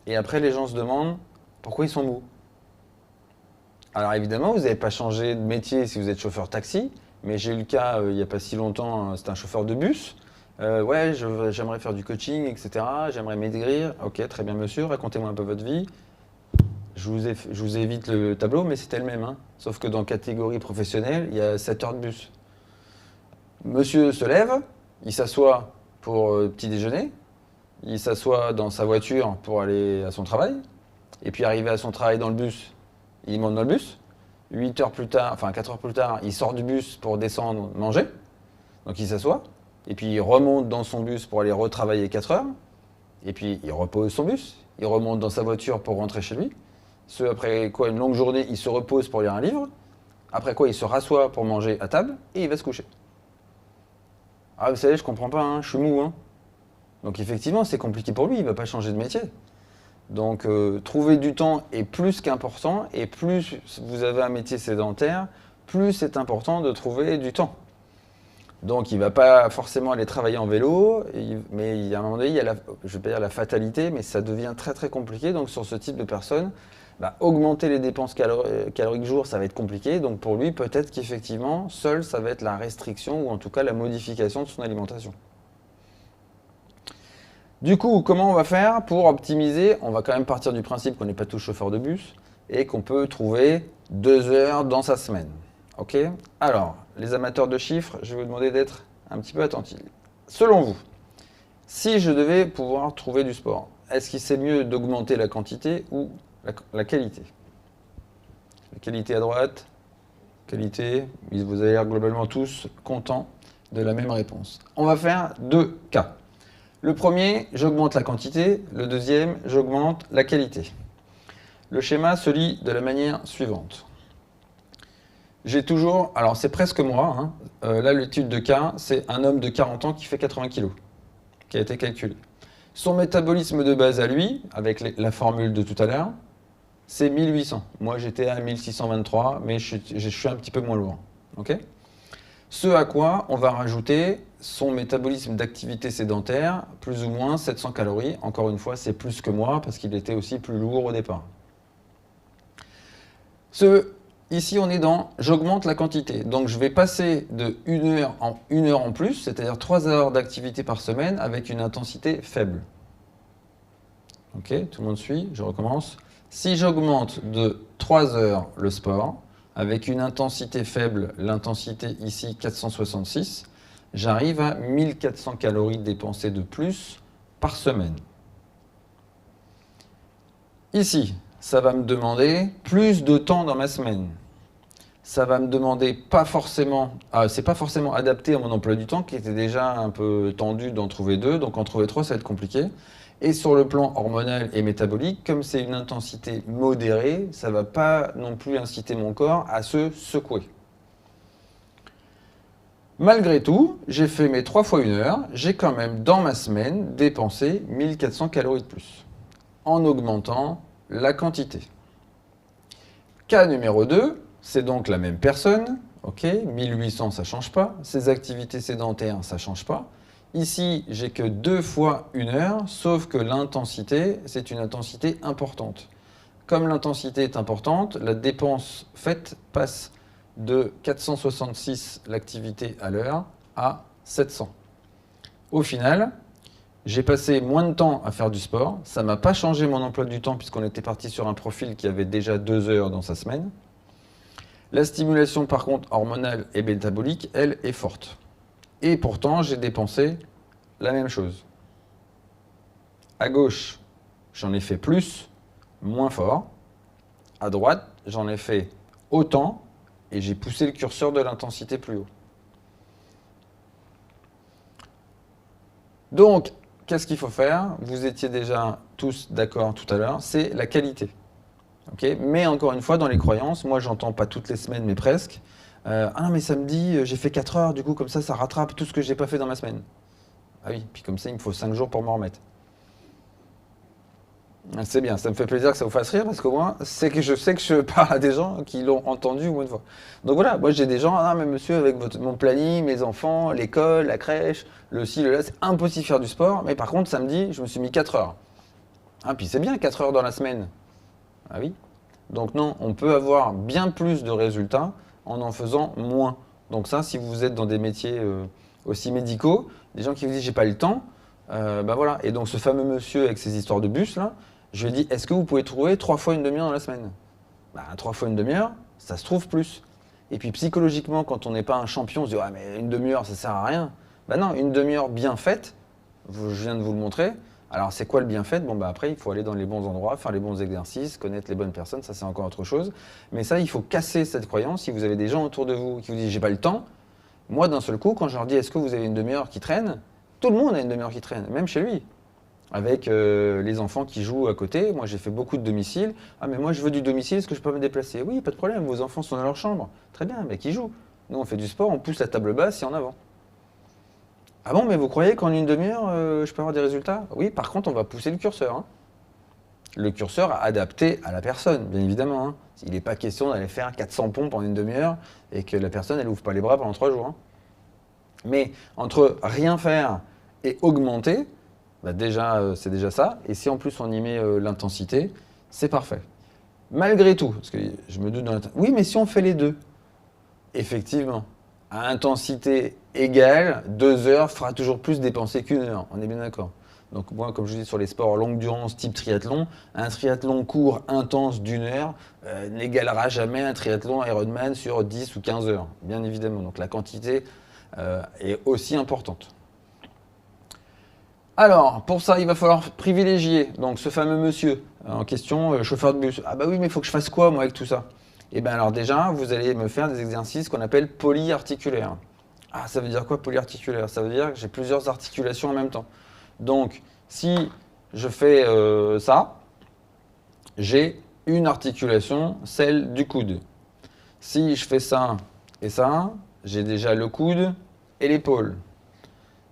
Et après, les gens se demandent pourquoi ils sont mous. Alors évidemment, vous n'avez pas changé de métier si vous êtes chauffeur taxi, mais j'ai eu le cas il n'y a pas si longtemps, c'est un chauffeur de bus. Ouais, j'aimerais faire du coaching, etc. J'aimerais maigrir. Ok, très bien monsieur, racontez-moi un peu votre vie. Je vous évite le tableau, mais c'était le même. Hein. Sauf que dans catégorie professionnelle, il y a 7 heures de bus. Monsieur se lève, il s'assoit pour petit déjeuner, il s'assoit dans sa voiture pour aller à son travail, et puis arrivé à son travail dans le bus, il monte dans le bus. 8 heures plus tard, enfin 4 heures plus tard, il sort du bus pour descendre manger, donc il s'assoit, et puis il remonte dans son bus pour aller retravailler 4 heures, et puis il repose son bus, il remonte dans sa voiture pour rentrer chez lui. Ce après quoi, une longue journée, il se repose pour lire un livre. Après quoi, il se rassoit pour manger à table et il va se coucher. Ah, vous savez, je comprends pas, hein, je suis mou. Hein. Donc effectivement, c'est compliqué pour lui, il va pas changer de métier. Donc trouver du temps est plus qu'important et plus vous avez un métier sédentaire, plus c'est important de trouver du temps. Donc il ne va pas forcément aller travailler en vélo, mais il y a un moment donné, il y a je ne vais pas dire la fatalité, mais ça devient très très compliqué. Donc sur ce type de personne, augmenter les dépenses caloriques jour, ça va être compliqué. Donc pour lui, peut-être qu'effectivement, seul, ça va être la restriction ou en tout cas la modification de son alimentation. Du coup, comment on va faire pour optimiser? On va quand même partir du principe qu'on n'est pas tous chauffeurs de bus et qu'on peut trouver 2 heures dans sa semaine. Ok? Alors, les amateurs de chiffres, je vais vous demander d'être un petit peu attentifs. Selon vous, si je devais pouvoir trouver du sport, est-ce qu'il c'est mieux d'augmenter la quantité ou la qualité? La qualité à droite, qualité, vous avez l'air globalement tous contents de la même réponse. On va faire 2 cas. Le premier, j'augmente la quantité. Le deuxième, j'augmente la qualité. Le schéma se lit de la manière suivante. J'ai toujours, alors c'est presque moi, hein. Là l'étude de cas, c'est un homme de 40 ans qui fait 80 kg, qui a été calculé. Son métabolisme de base à lui, avec la formule de tout à l'heure, c'est 1800. Moi, j'étais à 1623, mais je suis un petit peu moins lourd. Ok. Ce à quoi on va rajouter son métabolisme d'activité sédentaire, plus ou moins 700 calories. Encore une fois, c'est plus que moi, parce qu'il était aussi plus lourd au départ. Ici, on est dans « j'augmente la quantité ». Donc, je vais passer de 1 heure en 1 heure en plus, c'est-à-dire 3 heures d'activité par semaine avec une intensité faible. Ok, tout le monde suit, je recommence. Si j'augmente de 3 heures le sport, avec une intensité faible, l'intensité ici 466, j'arrive à 1400 calories dépensées de plus par semaine. Ici, ça va me demander plus de temps dans ma semaine. Ça va me demander pas forcément, c'est pas forcément adapté à mon emploi du temps qui était déjà un peu tendu d'en trouver 2, donc en trouver 3 ça va être compliqué. Et sur le plan hormonal et métabolique, comme c'est une intensité modérée, ça ne va pas non plus inciter mon corps à se secouer. Malgré tout, j'ai fait mes 3 fois 1 heure, j'ai quand même dans ma semaine dépensé 1400 calories de plus, en augmentant la quantité. Cas numéro 2, c'est donc la même personne, ok, 1800 ça ne change pas, ses activités sédentaires ça ne change pas. Ici, j'ai que 2 fois 1 heure, sauf que l'intensité, c'est une intensité importante. Comme l'intensité est importante, la dépense faite passe de 466 l'activité à l'heure à 700. Au final, j'ai passé moins de temps à faire du sport. Ça ne m'a pas changé mon emploi du temps puisqu'on était parti sur un profil qui avait déjà 2 heures dans sa semaine. La stimulation, par contre, hormonale et métabolique, elle, est forte. Et pourtant, j'ai dépensé la même chose. À gauche, j'en ai fait plus, moins fort. À droite, j'en ai fait autant et j'ai poussé le curseur de l'intensité plus haut. Donc, qu'est-ce qu'il faut faire? Vous étiez déjà tous d'accord tout à l'heure, c'est la qualité. Okay, mais encore une fois, dans les croyances, moi j'entends pas toutes les semaines, mais presque. Ah non, mais samedi, j'ai fait 4 heures, du coup, comme ça rattrape tout ce que j'ai pas fait dans ma semaine. Ah oui, puis comme ça, il me faut 5 jours pour m'en remettre. C'est bien, ça me fait plaisir que ça vous fasse rire, parce qu'au moins, c'est que je sais que je parle à des gens qui l'ont entendu au moins une fois. Donc voilà, moi j'ai des gens, ah mais monsieur, avec mon planning, mes enfants, l'école, la crèche, le ci, le là, c'est impossible de faire du sport, mais par contre, samedi, je me suis mis 4 heures. Ah, puis c'est bien, 4 heures dans la semaine. Ah oui. Donc non, on peut avoir bien plus de résultats en faisant moins. Donc ça, si vous êtes dans des métiers aussi médicaux, des gens qui vous disent j'ai pas le temps, bah voilà. Et donc ce fameux monsieur avec ses histoires de bus là, je lui ai dit est-ce que vous pouvez trouver 3 fois une demi-heure dans la semaine? Bah 3 fois une demi-heure, ça se trouve plus. Et puis psychologiquement, quand on n'est pas un champion, on se dit ah mais une demi-heure ça sert à rien. Bah non, une demi-heure bien faite, je viens de vous le montrer. Alors, c'est quoi le bienfait? Bon, bah après, il faut aller dans les bons endroits, faire les bons exercices, connaître les bonnes personnes, ça c'est encore autre chose. Mais ça, il faut casser cette croyance. Si vous avez des gens autour de vous qui vous disent « j'ai pas le temps », moi, d'un seul coup, quand je leur dis « est-ce que vous avez une demi-heure qui traîne ?» Tout le monde a une demi-heure qui traîne, même chez lui. Avec les enfants qui jouent à côté, moi j'ai fait beaucoup de domicile. « Ah mais moi je veux du domicile, est-ce que je peux me déplacer ?» Oui, pas de problème, vos enfants sont dans leur chambre. Très bien, mais qui jouent? Nous on fait du sport, on pousse la table basse et en avant. Ah bon, mais vous croyez qu'en une demi-heure, je peux avoir des résultats? Oui, par contre, on va pousser le curseur. Hein. Le curseur adapté à la personne, bien évidemment. Hein. Il n'est pas question d'aller faire 400 pompes en une demi-heure et que la personne, elle ouvre pas les bras pendant 3 jours. Hein. Mais entre rien faire et augmenter, bah déjà, c'est déjà ça. Et si en plus on y met l'intensité, c'est parfait. Malgré tout, parce que je me doute dans l'intensité. Oui, mais si on fait les deux, effectivement, à intensité égale, 2 heures fera toujours plus dépenser qu'1 heure. On est bien d'accord. Donc moi, comme je dis sur les sports longue durance type triathlon, un triathlon court intense d'1 heure n'égalera jamais un triathlon Ironman sur 10 ou 15 heures, bien évidemment. Donc la quantité est aussi importante. Alors, pour ça, il va falloir privilégier donc ce fameux monsieur en question, chauffeur de bus. Ah bah oui, mais il faut que je fasse quoi moi avec tout ça? Et bien alors déjà, vous allez me faire des exercices qu'on appelle polyarticulaires. Ah, ça veut dire quoi polyarticulaire? Ça veut dire que j'ai plusieurs articulations en même temps. Donc, si je fais ça, j'ai une articulation, celle du coude. Si je fais ça et ça, j'ai déjà le coude et l'épaule.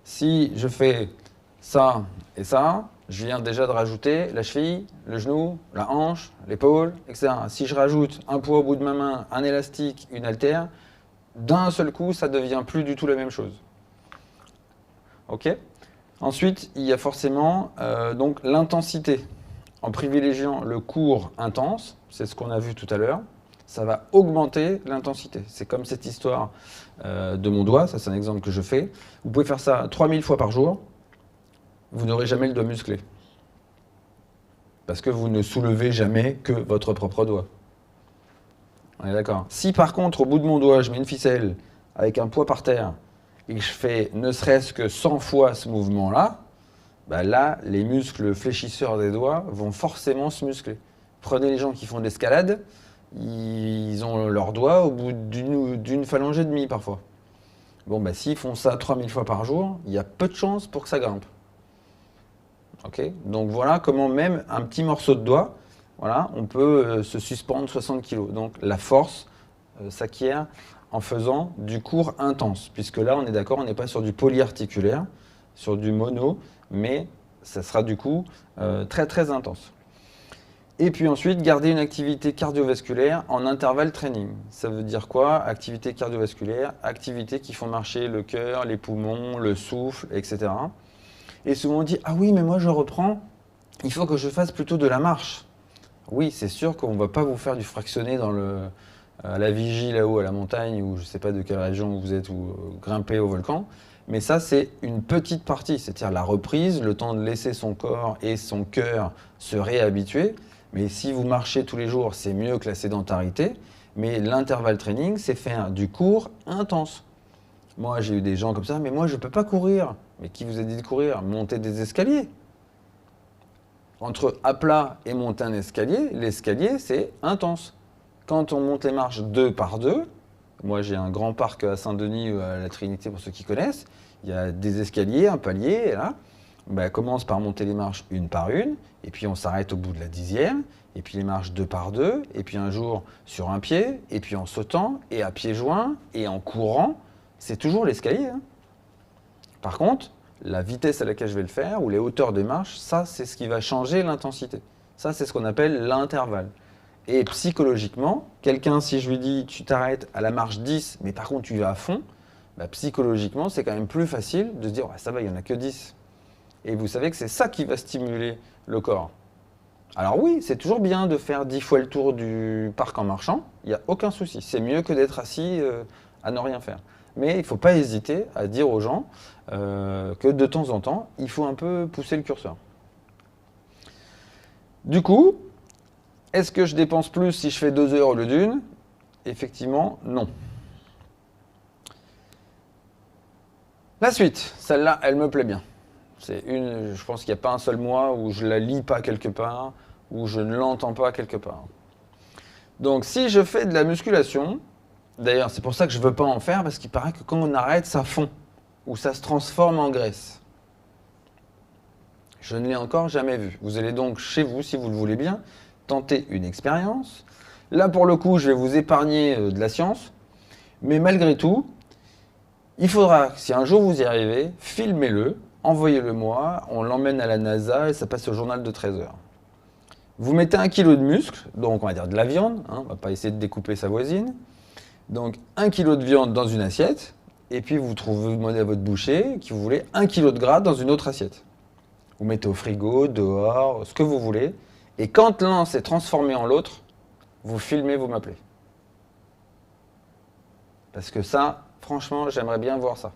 Si je fais ça et ça, Je viens déjà de rajouter la cheville, le genou, la hanche, l'épaule, etc. Si je rajoute un poids au bout de ma main, un élastique, une haltère, d'un seul coup, ça ne devient plus du tout la même chose. Ok. Ensuite, il y a forcément donc l'intensité. En privilégiant le court intense, c'est ce qu'on a vu tout à l'heure, ça va augmenter l'intensité. C'est comme cette histoire de mon doigt, ça c'est un exemple que je fais. Vous pouvez faire ça 3000 fois par jour, vous n'aurez jamais le doigt musclé. Parce que vous ne soulevez jamais que votre propre doigt. On est d'accord. Si par contre, au bout de mon doigt, je mets une ficelle avec un poids par terre et que je fais ne serait-ce que 100 fois ce mouvement-là, bah là, les muscles fléchisseurs des doigts vont forcément se muscler. Prenez les gens qui font de l'escalade, ils ont leurs doigts au bout d'une phalange et demie parfois. Bon, bah s'ils font ça 3000 fois par jour, il y a peu de chances pour que ça grimpe. Okay. Donc voilà comment même un petit morceau de doigt, voilà, on peut se suspendre 60 kg. Donc la force s'acquiert en faisant du court intense, puisque là on est d'accord, on n'est pas sur du polyarticulaire, sur du mono, mais ça sera du coup très très intense. Et puis ensuite, garder une activité cardiovasculaire en intervalle training. Ça veut dire quoi? Activité cardiovasculaire, activités qui font marcher le cœur, les poumons, le souffle, etc. Et souvent on dit « Ah oui, mais moi je reprends, il faut que je fasse plutôt de la marche. » Oui, c'est sûr qu'on ne va pas vous faire du fractionné à la vigie là-haut à la montagne, ou je ne sais pas de quelle région vous êtes, ou grimper au volcan. Mais ça, c'est une petite partie, c'est-à-dire la reprise, le temps de laisser son corps et son cœur se réhabituer. Mais si vous marchez tous les jours, c'est mieux que la sédentarité. Mais l'intervalle training, c'est faire du court intense. Moi, j'ai eu des gens comme ça, mais moi, je ne peux pas courir. Mais qui vous a dit de courir? Monter des escaliers. Entre à plat et monter un escalier, l'escalier, c'est intense. Quand on monte les marches 2 par 2, moi j'ai un grand parc à Saint-Denis, à la Trinité pour ceux qui connaissent, il y a des escaliers, un palier, et là, on commence par monter les marches une par une, et puis on s'arrête au bout de la 10e, et puis les marches 2 par 2, et puis un jour sur un pied, et puis en sautant, et à pieds joints, et en courant, c'est toujours l'escalier. Hein. Par contre, la vitesse à laquelle je vais le faire, ou les hauteurs des marches, ça c'est ce qui va changer l'intensité. Ça c'est ce qu'on appelle l'intervalle. Et psychologiquement, quelqu'un, si je lui dis tu t'arrêtes à la marche 10, mais par contre tu vas à fond, bah, psychologiquement c'est quand même plus facile de se dire ça va, il n'y en a que 10. Et vous savez que c'est ça qui va stimuler le corps. Alors oui, c'est toujours bien de faire 10 fois le tour du parc en marchant, il n'y a aucun souci. C'est mieux que d'être assis à ne rien faire. Mais il ne faut pas hésiter à dire aux gens que de temps en temps, il faut un peu pousser le curseur. Du coup, est-ce que je dépense plus si je fais 2 heures au lieu d'une? Effectivement, non. La suite, celle-là, elle me plaît bien. Je pense qu'il n'y a pas un seul mois où je ne la lis pas quelque part, où je ne l'entends pas quelque part. Donc, si je fais de la musculation, d'ailleurs, c'est pour ça que je ne veux pas en faire, parce qu'il paraît que quand on arrête, ça fond, ou ça se transforme en graisse. Je ne l'ai encore jamais vu. Vous allez donc chez vous, si vous le voulez bien, tenter une expérience. Là, pour le coup, je vais vous épargner de la science, mais malgré tout, il faudra, si un jour vous y arrivez, filmez-le, envoyez-le moi, on l'emmène à la NASA et ça passe au journal de 13 heures. Vous mettez 1 kg de muscle, donc on va dire de la viande, hein, on ne va pas essayer de découper sa voisine. Donc 1 kg de viande dans une assiette, et puis vous demandez à votre boucher qui vous voulez 1 kg de gras dans une autre assiette. Vous mettez au frigo, dehors, ce que vous voulez. Et quand l'un s'est transformé en l'autre, vous filmez, vous m'appelez. Parce que ça, franchement, j'aimerais bien voir ça.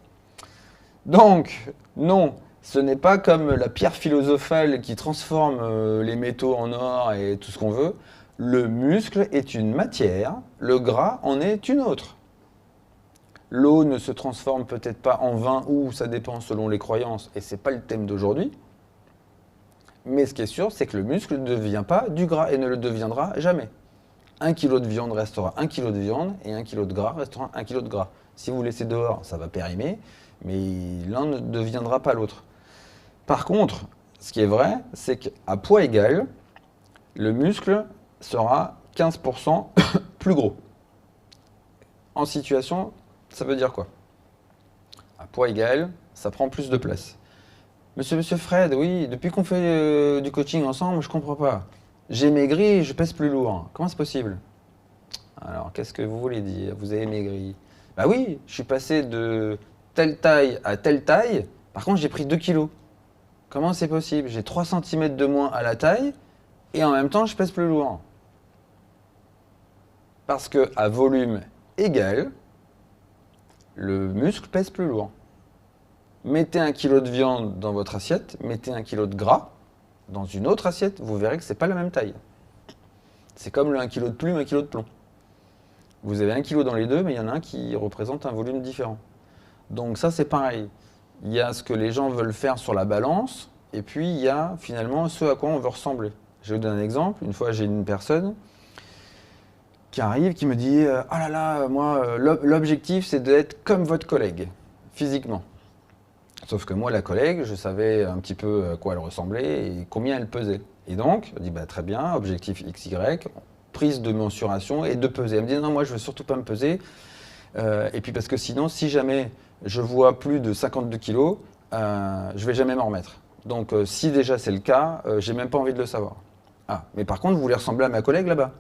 Donc, non, ce n'est pas comme la pierre philosophale qui transforme les métaux en or et tout ce qu'on veut. Le muscle est une matière, le gras en est une autre. L'eau ne se transforme peut-être pas en vin ou ça dépend selon les croyances, et ce n'est pas le thème d'aujourd'hui. Mais ce qui est sûr, c'est que le muscle ne devient pas du gras et ne le deviendra jamais. 1 kg de viande restera 1 kg de viande et 1 kg de gras restera 1 kg de gras. Si vous laissez dehors, ça va périmer, mais l'un ne deviendra pas l'autre. Par contre, ce qui est vrai, c'est qu'à poids égal, le muscle sera 15% plus gros. En situation, ça veut dire quoi? À poids égal, ça prend plus de place. Monsieur Fred, oui, depuis qu'on fait du coaching ensemble, je comprends pas. J'ai maigri et je pèse plus lourd. Comment c'est possible? Alors, qu'est-ce que vous voulez dire? Vous avez maigri? Bah oui, je suis passé de telle taille à telle taille. Par contre, j'ai pris 2 kilos. Comment c'est possible? J'ai 3 centimètres de moins à la taille et en même temps, je pèse plus lourd. Parce que à volume égal, le muscle pèse plus lourd. Mettez 1 kilo de viande dans votre assiette, mettez 1 kilo de gras dans une autre assiette, vous verrez que c'est pas la même taille. C'est comme le 1 kilo de plume, 1 kilo de plomb. Vous avez 1 kilo dans les deux, mais il y en a un qui représente un volume différent. Donc ça, c'est pareil. Il y a ce que les gens veulent faire sur la balance, et puis il y a finalement ce à quoi on veut ressembler. Je vais vous donner un exemple. Une fois, j'ai une personne qui arrive, qui me dit « Ah là là, moi, l'objectif, c'est d'être comme votre collègue, physiquement. » Sauf que moi, la collègue, je savais un petit peu à quoi elle ressemblait et combien elle pesait. Et donc, elle dit bah, très bien, objectif XY, prise de mensuration et de peser. Elle me dit non, moi je veux surtout pas me peser. Et puis parce que sinon, si jamais je vois plus de 52 kilos, je vais jamais m'en remettre. Donc si déjà c'est le cas, j'ai même pas envie de le savoir. Ah, mais par contre, vous voulez ressembler à ma collègue là-bas?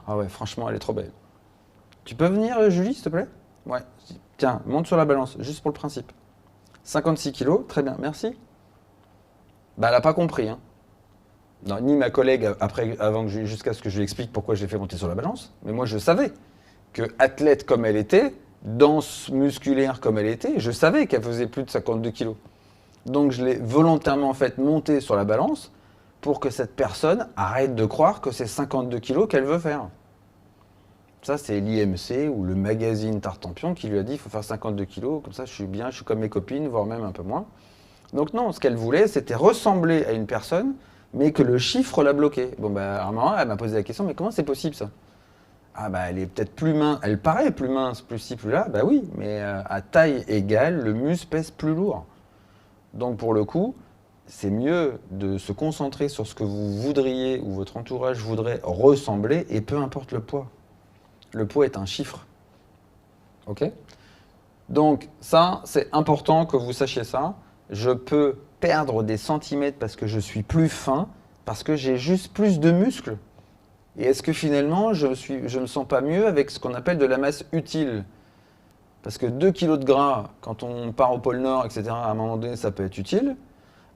Ah ouais, franchement, elle est trop belle. Tu peux venir, Julie, s'il te plaît? Ouais. Tiens, monte sur la balance, juste pour le principe. 56 kilos, très bien, merci. Bah, elle n'a pas compris. Hein. Non, ni ma collègue, jusqu'à ce que je lui explique pourquoi je l'ai fait monter sur la balance. Mais moi, je savais que athlète comme elle était, dense musculaire comme elle était, je savais qu'elle faisait plus de 52 kilos. Donc, je l'ai volontairement fait monter sur la balance pour que cette personne arrête de croire que c'est 52 kilos qu'elle veut faire. Ça, c'est l'IMC ou le magazine Tartampion qui lui a dit il faut faire 52 kilos, comme ça je suis bien, je suis comme mes copines, voire même un peu moins. Donc non, ce qu'elle voulait, c'était ressembler à une personne, mais que le chiffre l'a bloqué. Bon, bah, à un moment, elle m'a posé la question, mais comment c'est possible ça? Ah bah, elle est peut-être plus mince, elle paraît plus mince, plus ci, plus là, bah oui, mais à taille égale, le muscle pèse plus lourd. Donc pour le coup, c'est mieux de se concentrer sur ce que vous voudriez ou votre entourage voudrait ressembler, et peu importe le poids. Le poids est un chiffre. Ok? Donc ça, c'est important que vous sachiez ça. Je peux perdre des centimètres parce que je suis plus fin, parce que j'ai juste plus de muscles. Et est-ce que finalement, je me sens pas mieux avec ce qu'on appelle de la masse utile? Parce que 2 kilos de gras, quand on part au pôle Nord, etc., à un moment donné, ça peut être utile.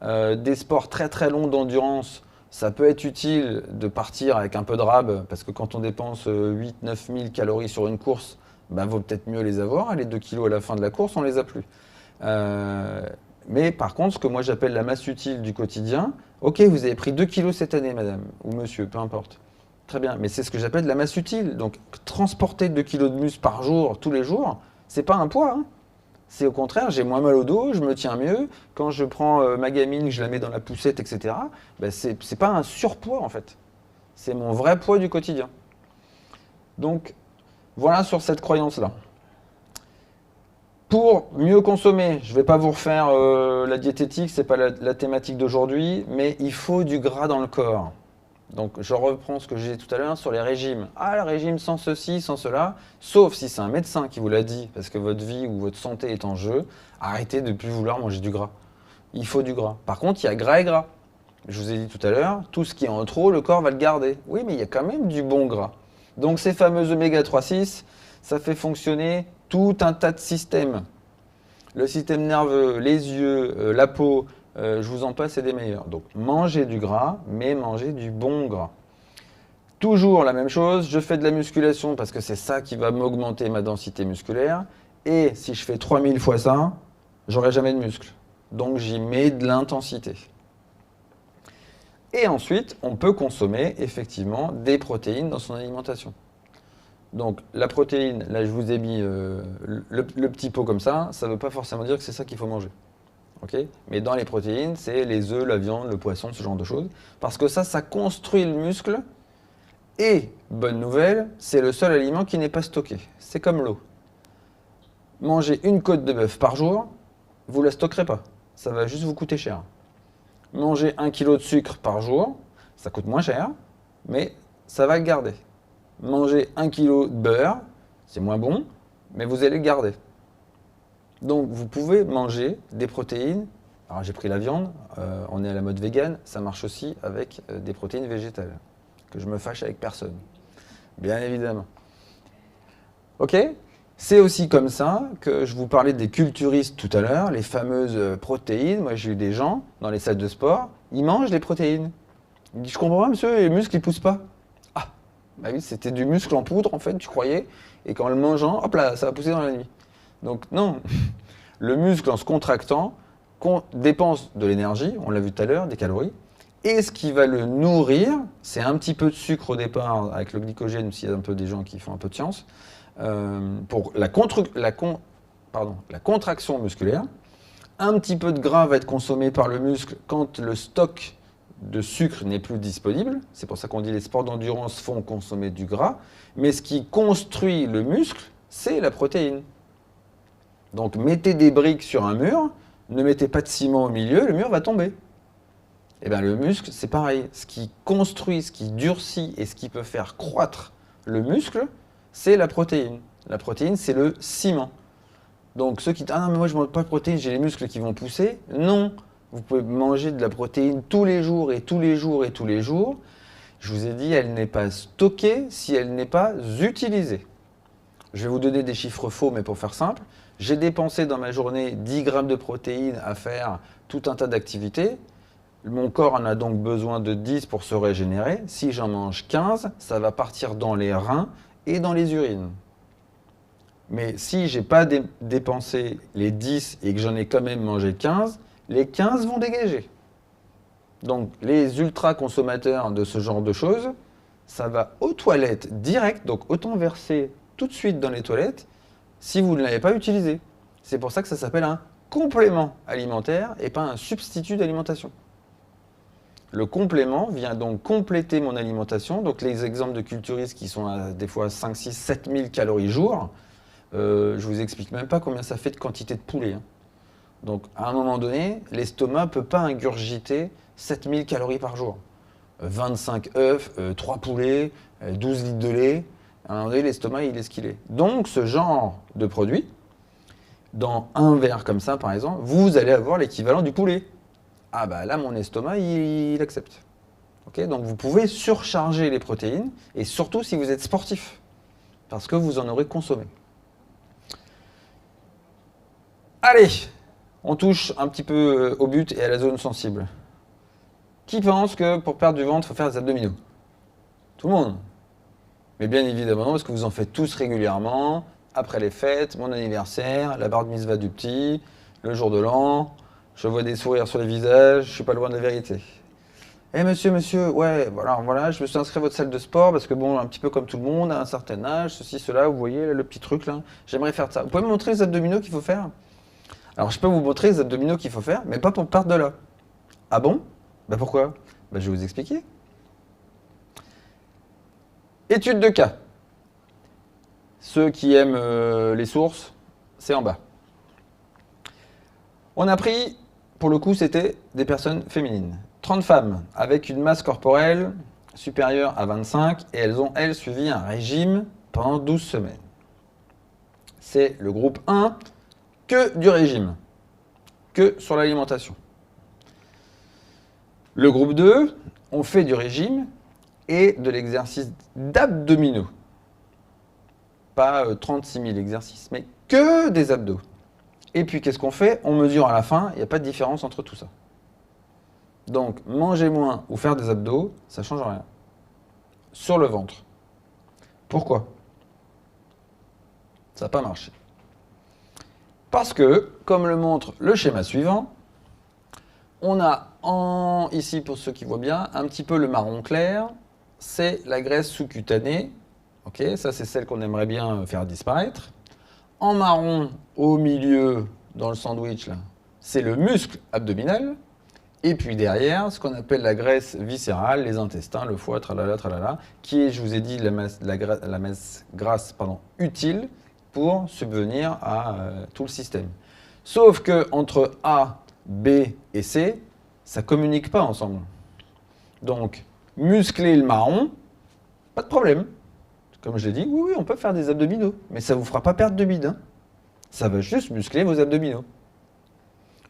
Des sports très très longs d'endurance, ça peut être utile de partir avec un peu de rab, parce que quand on dépense 8-9 000 calories sur une course, bah, vaut peut-être mieux les avoir. Les 2 kilos à la fin de la course, on les a plus. Mais par contre, ce que moi j'appelle la masse utile du quotidien, ok, vous avez pris 2 kilos cette année, madame, ou monsieur, peu importe. Très bien, mais c'est ce que j'appelle de la masse utile. Donc, transporter 2 kilos de muscle par jour, tous les jours, c'est pas un poids. Hein. C'est au contraire, j'ai moins mal au dos, je me tiens mieux. Quand je prends ma gamine, je la mets dans la poussette, etc., ben c'est pas un surpoids en fait. C'est mon vrai poids du quotidien. Donc, voilà sur cette croyance-là. Pour mieux consommer, je ne vais pas vous refaire la diététique, ce n'est pas la thématique d'aujourd'hui, mais il faut du gras dans le corps. Donc je reprends ce que j'ai dit tout à l'heure sur les régimes. Ah, le régime sans ceci, sans cela, sauf si c'est un médecin qui vous l'a dit, parce que votre vie ou votre santé est en jeu, arrêtez de ne plus vouloir manger du gras. Il faut du gras. Par contre, il y a gras et gras. Je vous ai dit tout à l'heure, tout ce qui est en trop, le corps va le garder. Oui, mais il y a quand même du bon gras. Donc ces fameux oméga 3,6, ça fait fonctionner tout un tas de systèmes. Le système nerveux, les yeux, la peau, je vous en passe, c'est des meilleurs. Donc mangez du gras, mais mangez du bon gras. Toujours la même chose, je fais de la musculation parce que c'est ça qui va m'augmenter ma densité musculaire. Et si je fais 3000 fois ça, j'aurai jamais de muscles. Donc j'y mets de l'intensité. Et ensuite, on peut consommer effectivement des protéines dans son alimentation. Donc la protéine, là je vous ai mis le petit pot comme ça ne veut pas forcément dire que c'est ça qu'il faut manger. Okay, mais dans les protéines, c'est les œufs, la viande, le poisson, ce genre de choses. Parce que ça construit le muscle. Et, bonne nouvelle, c'est le seul aliment qui n'est pas stocké. C'est comme l'eau. Manger une côte de bœuf par jour, vous ne la stockerez pas. Ça va juste vous coûter cher. Manger 1 kg de sucre par jour, ça coûte moins cher, mais ça va le garder. Manger 1 kg de beurre, c'est moins bon, mais vous allez le garder. Donc vous pouvez manger des protéines Alors j'ai pris la viande, on est à la mode vegan, ça marche aussi avec des protéines végétales. Que je me fâche avec personne, bien évidemment. Ok? C'est aussi comme ça que je vous parlais des culturistes tout à l'heure, les fameuses protéines. Moi j'ai eu des gens dans les salles de sport, ils mangent des protéines. Ils disent, je comprends pas monsieur, les muscles ils poussent pas. Ah, bah oui, c'était du muscle en poudre en fait, tu croyais, et qu'en le mangeant, hop là, ça va pousser dans la nuit. Donc non, le muscle en se contractant dépense de l'énergie, on l'a vu tout à l'heure, des calories, et ce qui va le nourrir, c'est un petit peu de sucre au départ avec le glycogène, s'il y a un peu des gens qui font un peu de science, pour la contraction musculaire. Un petit peu de gras va être consommé par le muscle quand le stock de sucre n'est plus disponible. C'est pour ça qu'on dit les sports d'endurance font consommer du gras. Mais ce qui construit le muscle, c'est la protéine. Donc mettez des briques sur un mur, ne mettez pas de ciment au milieu, le mur va tomber. Et bien le muscle, c'est pareil. Ce qui construit, ce qui durcit et ce qui peut faire croître le muscle, c'est la protéine. La protéine, c'est le ciment. Donc ceux qui disent « Ah non, mais moi je ne mange pas de protéines, j'ai les muscles qui vont pousser », non. Vous pouvez manger de la protéine tous les jours et tous les jours et tous les jours. Je vous ai dit, elle n'est pas stockée si elle n'est pas utilisée. Je vais vous donner des chiffres faux, mais pour faire simple. J'ai dépensé dans ma journée 10 grammes de protéines à faire tout un tas d'activités. Mon corps en a donc besoin de 10 pour se régénérer. Si j'en mange 15, ça va partir dans les reins et dans les urines. Mais si je n'ai pas dépensé les 10 et que j'en ai quand même mangé 15, les 15 vont dégager. Donc les ultra-consommateurs de ce genre de choses, ça va aux toilettes direct, donc autant verser tout de suite dans les toilettes si vous ne l'avez pas utilisé. C'est pour ça que ça s'appelle un complément alimentaire et pas un substitut d'alimentation. Le complément vient donc compléter mon alimentation. Donc les exemples de culturistes qui sont à des fois 5, 6, 7 000 calories jour, je vous explique même pas combien ça fait de quantité de poulet. Donc à un moment donné, l'estomac ne peut pas ingurgiter 7 000 calories par jour. 25 œufs, 3 poulets, 12 litres de lait. À un moment donné, l'estomac, il est ce qu'il est. Donc ce genre de produit, dans un verre comme ça par exemple, vous allez avoir l'équivalent du poulet. Ah bah là, mon estomac, il accepte. Okay, donc vous pouvez surcharger les protéines, et surtout si vous êtes sportif, parce que vous en aurez consommé. Allez, on touche un petit peu au but et à la zone sensible. Qui pense que pour perdre du ventre, il faut faire des abdominaux? Tout le monde. Mais bien évidemment, parce que vous en faites tous régulièrement, après les fêtes, mon anniversaire, la bar mitzvah du petit, le jour de l'an, je vois des sourires sur les visages, je suis pas loin de la vérité. Eh monsieur, ouais, voilà, je me suis inscrit à votre salle de sport parce que bon, un petit peu comme tout le monde, à un certain âge, ceci, cela, vous voyez, là, le petit truc là, j'aimerais faire ça. Vous pouvez me montrer les abdominaux qu'il faut faire? Alors je peux vous montrer les abdominaux qu'il faut faire, mais pas pour perdre de là. Ah bon? Bah pourquoi? Bah je vais vous expliquer. Étude de cas. Ceux qui aiment les sources, c'est en bas. On a pris, pour le coup, c'était des personnes féminines. 30 femmes avec une masse corporelle supérieure à 25 et elles ont, elles, suivi un régime pendant 12 semaines. C'est le groupe 1, que du régime, que sur l'alimentation. Le groupe 2, on fait du régime et de l'exercice d'abdominaux. Pas 36 000 exercices, mais que des abdos. Et puis, qu'est-ce qu'on fait? On mesure à la fin, il n'y a pas de différence entre tout ça. Donc, manger moins ou faire des abdos, ça ne change rien. Sur le ventre. Pourquoi? Ça n'a pas marché. Parce que, comme le montre le schéma suivant, on a ici, pour ceux qui voient bien, un petit peu le marron clair, c'est la graisse sous-cutanée. Ok, ça, c'est celle qu'on aimerait bien faire disparaître. En marron, au milieu, dans le sandwich, là, c'est le muscle abdominal. Et puis derrière, ce qu'on appelle la graisse viscérale, les intestins, le foie, tralala, qui est, je vous ai dit, la masse grasse utile pour subvenir à tout le système. Sauf que entre A, B et C, ça ne communique pas ensemble. Donc, muscler le marron, pas de problème. Comme je l'ai dit, oui, on peut faire des abdominaux, mais ça ne vous fera pas perdre de bide. Hein. Ça va juste muscler vos abdominaux.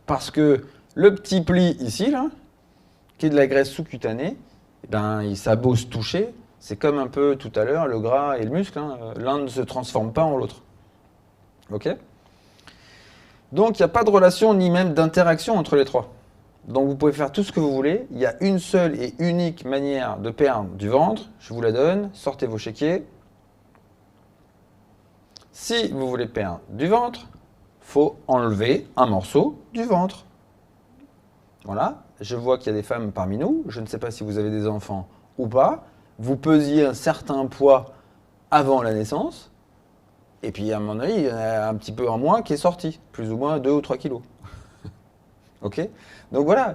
Parce que Le petit pli ici, là, qui est de la graisse sous-cutanée, eh ben, ça a beau se toucher, c'est comme un peu tout à l'heure, le gras et le muscle, hein, l'un ne se transforme pas en l'autre. Ok? Donc il n'y a pas de relation ni même d'interaction entre les trois. Donc vous pouvez faire tout ce que vous voulez. Il y a une seule et unique manière de perdre du ventre. Je vous la donne. Sortez vos chéquiers. Si vous voulez perdre du ventre, faut enlever un morceau du ventre. Voilà. Je vois qu'il y a des femmes parmi nous. Je ne sais pas si vous avez des enfants ou pas. Vous pesiez un certain poids avant la naissance. Et puis à mon avis, il y en a un petit peu en moins qui est sorti. Plus ou moins 2 ou 3 kilos. Ok? Donc voilà,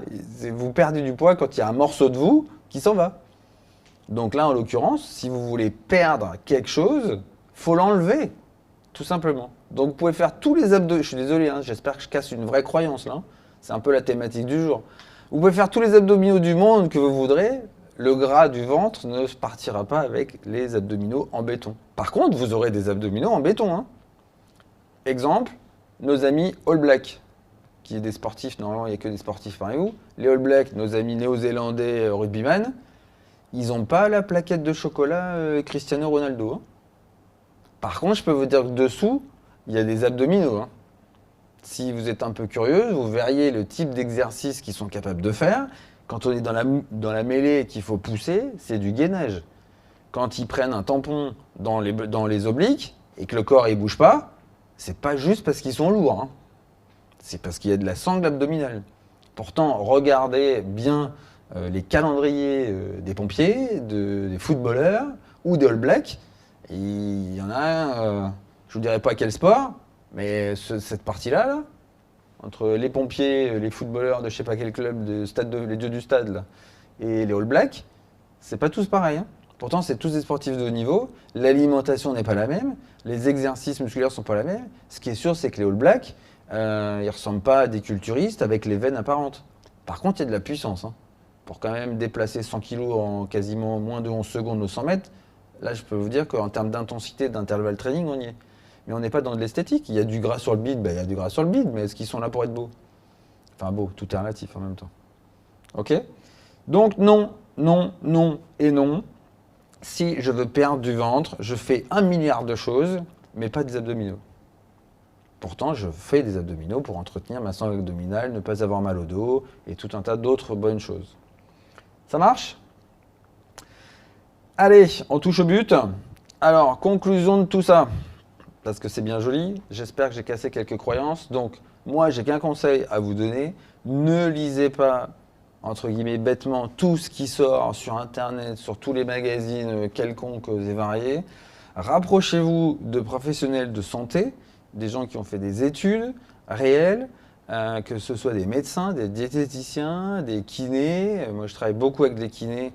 vous perdez du poids quand il y a un morceau de vous qui s'en va. Donc là, en l'occurrence, si vous voulez perdre quelque chose, faut l'enlever, tout simplement. Donc vous pouvez faire tous les abdos. Je suis désolé, hein, j'espère que je casse une vraie croyance là. C'est un peu la thématique du jour. Vous pouvez faire tous les abdominaux du monde que vous voudrez. Le gras du ventre ne partira pas avec les abdominaux en béton. Par contre, vous aurez des abdominaux en béton. Hein. Exemple, nos amis All Black. Qui est des sportifs, normalement il n'y a que des sportifs parmi vous. Les All Blacks, nos amis néo-zélandais rugbyman, ils n'ont pas la plaquette de chocolat Cristiano Ronaldo. Hein. Par contre, je peux vous dire que dessous, il y a des abdominaux. Hein. Si vous êtes un peu curieux, vous verriez le type d'exercice qu'ils sont capables de faire. Quand on est dans la mêlée et qu'il faut pousser, c'est du gainage. Quand ils prennent un tampon dans les obliques et que le corps ne bouge pas, c'est pas juste parce qu'ils sont lourds. Hein. C'est parce qu'il y a de la sangle abdominale. Pourtant, regardez bien les calendriers des pompiers, des footballeurs ou des All Blacks. Il y en a, je ne vous dirai pas quel sport, mais cette partie-là, là, entre les pompiers, les footballeurs de je ne sais pas quel club, les dieux du stade là, et les All Blacks, c'est pas tous pareil. Hein. Pourtant, c'est tous des sportifs de haut niveau. L'alimentation n'est pas la même, les exercices musculaires ne sont pas la même. Ce qui est sûr, c'est que les All Blacks, ils ne ressemblent pas à des culturistes avec les veines apparentes. Par contre, il y a de la puissance. Hein. Pour quand même déplacer 100 kg en quasiment moins de 11 secondes au 100 mètres, là, je peux vous dire qu'en termes d'intensité, d'intervalle training, on y est. Mais on n'est pas dans de l'esthétique. Il y a du gras sur le bide, il y a du gras sur le bide, mais est-ce qu'ils sont là pour être beaux? Enfin, beau, tout est relatif en même temps. Ok? Donc, non, non, non et non. Si je veux perdre du ventre, je fais 1 milliard de choses, mais pas des abdominaux. Pourtant, je fais des abdominaux pour entretenir ma sangle abdominale, ne pas avoir mal au dos et tout un tas d'autres bonnes choses. Ça marche? Allez, on touche au but. Alors, conclusion de tout ça, parce que c'est bien joli, j'espère que j'ai cassé quelques croyances. Donc, moi, j'ai qu'un conseil à vous donner. Ne lisez pas, entre guillemets, bêtement tout ce qui sort sur Internet, sur tous les magazines quelconques et variés. Rapprochez-vous de professionnels de santé, des gens qui ont fait des études réelles, que ce soit des médecins, des diététiciens, des kinés. Moi, je travaille beaucoup avec des kinés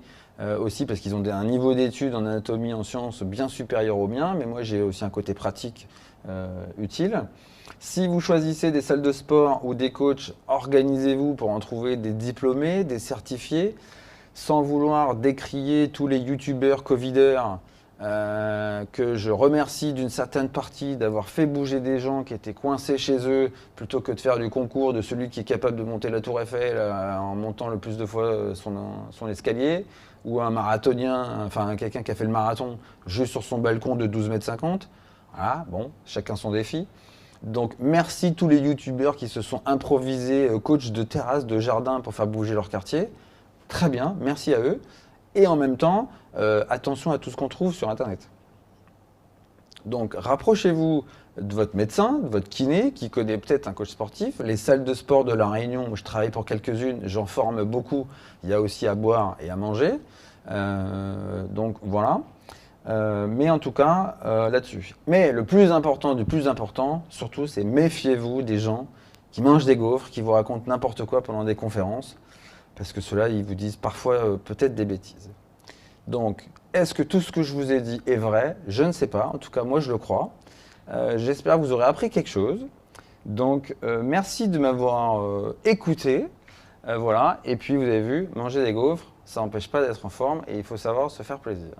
aussi parce qu'ils ont un niveau d'études en anatomie, en sciences bien supérieur au mien, mais moi, j'ai aussi un côté pratique utile. Si vous choisissez des salles de sport ou des coachs, organisez-vous pour en trouver des diplômés, des certifiés, sans vouloir décrier tous les youtubeurs covideurs que je remercie d'une certaine partie d'avoir fait bouger des gens qui étaient coincés chez eux plutôt que de faire du concours de celui qui est capable de monter la tour Eiffel en montant le plus de fois son escalier, ou un marathonien, enfin quelqu'un qui a fait le marathon juste sur son balcon de 12,50 m. Voilà, bon, chacun son défi. Donc merci tous les youtubeurs qui se sont improvisés coach de terrasse, de jardin pour faire bouger leur quartier. Très bien, merci à eux. Et en même temps, attention à tout ce qu'on trouve sur Internet. Donc rapprochez-vous de votre médecin, de votre kiné, qui connaît peut-être un coach sportif. Les salles de sport de La Réunion, où je travaille pour quelques-unes, j'en forme beaucoup. Il y a aussi à boire et à manger. Donc voilà. Mais en tout cas, là-dessus. Mais le plus important du plus important, surtout, c'est méfiez-vous des gens qui mangent des gaufres, qui vous racontent n'importe quoi pendant des conférences. Parce que ceux-là, ils vous disent parfois peut-être des bêtises. Donc, est-ce que tout ce que je vous ai dit est vrai? Je ne sais pas. En tout cas, moi, je le crois. J'espère que vous aurez appris quelque chose. Donc, merci de m'avoir écouté. Voilà. Et puis, vous avez vu, manger des gaufres, ça n'empêche pas d'être en forme et il faut savoir se faire plaisir.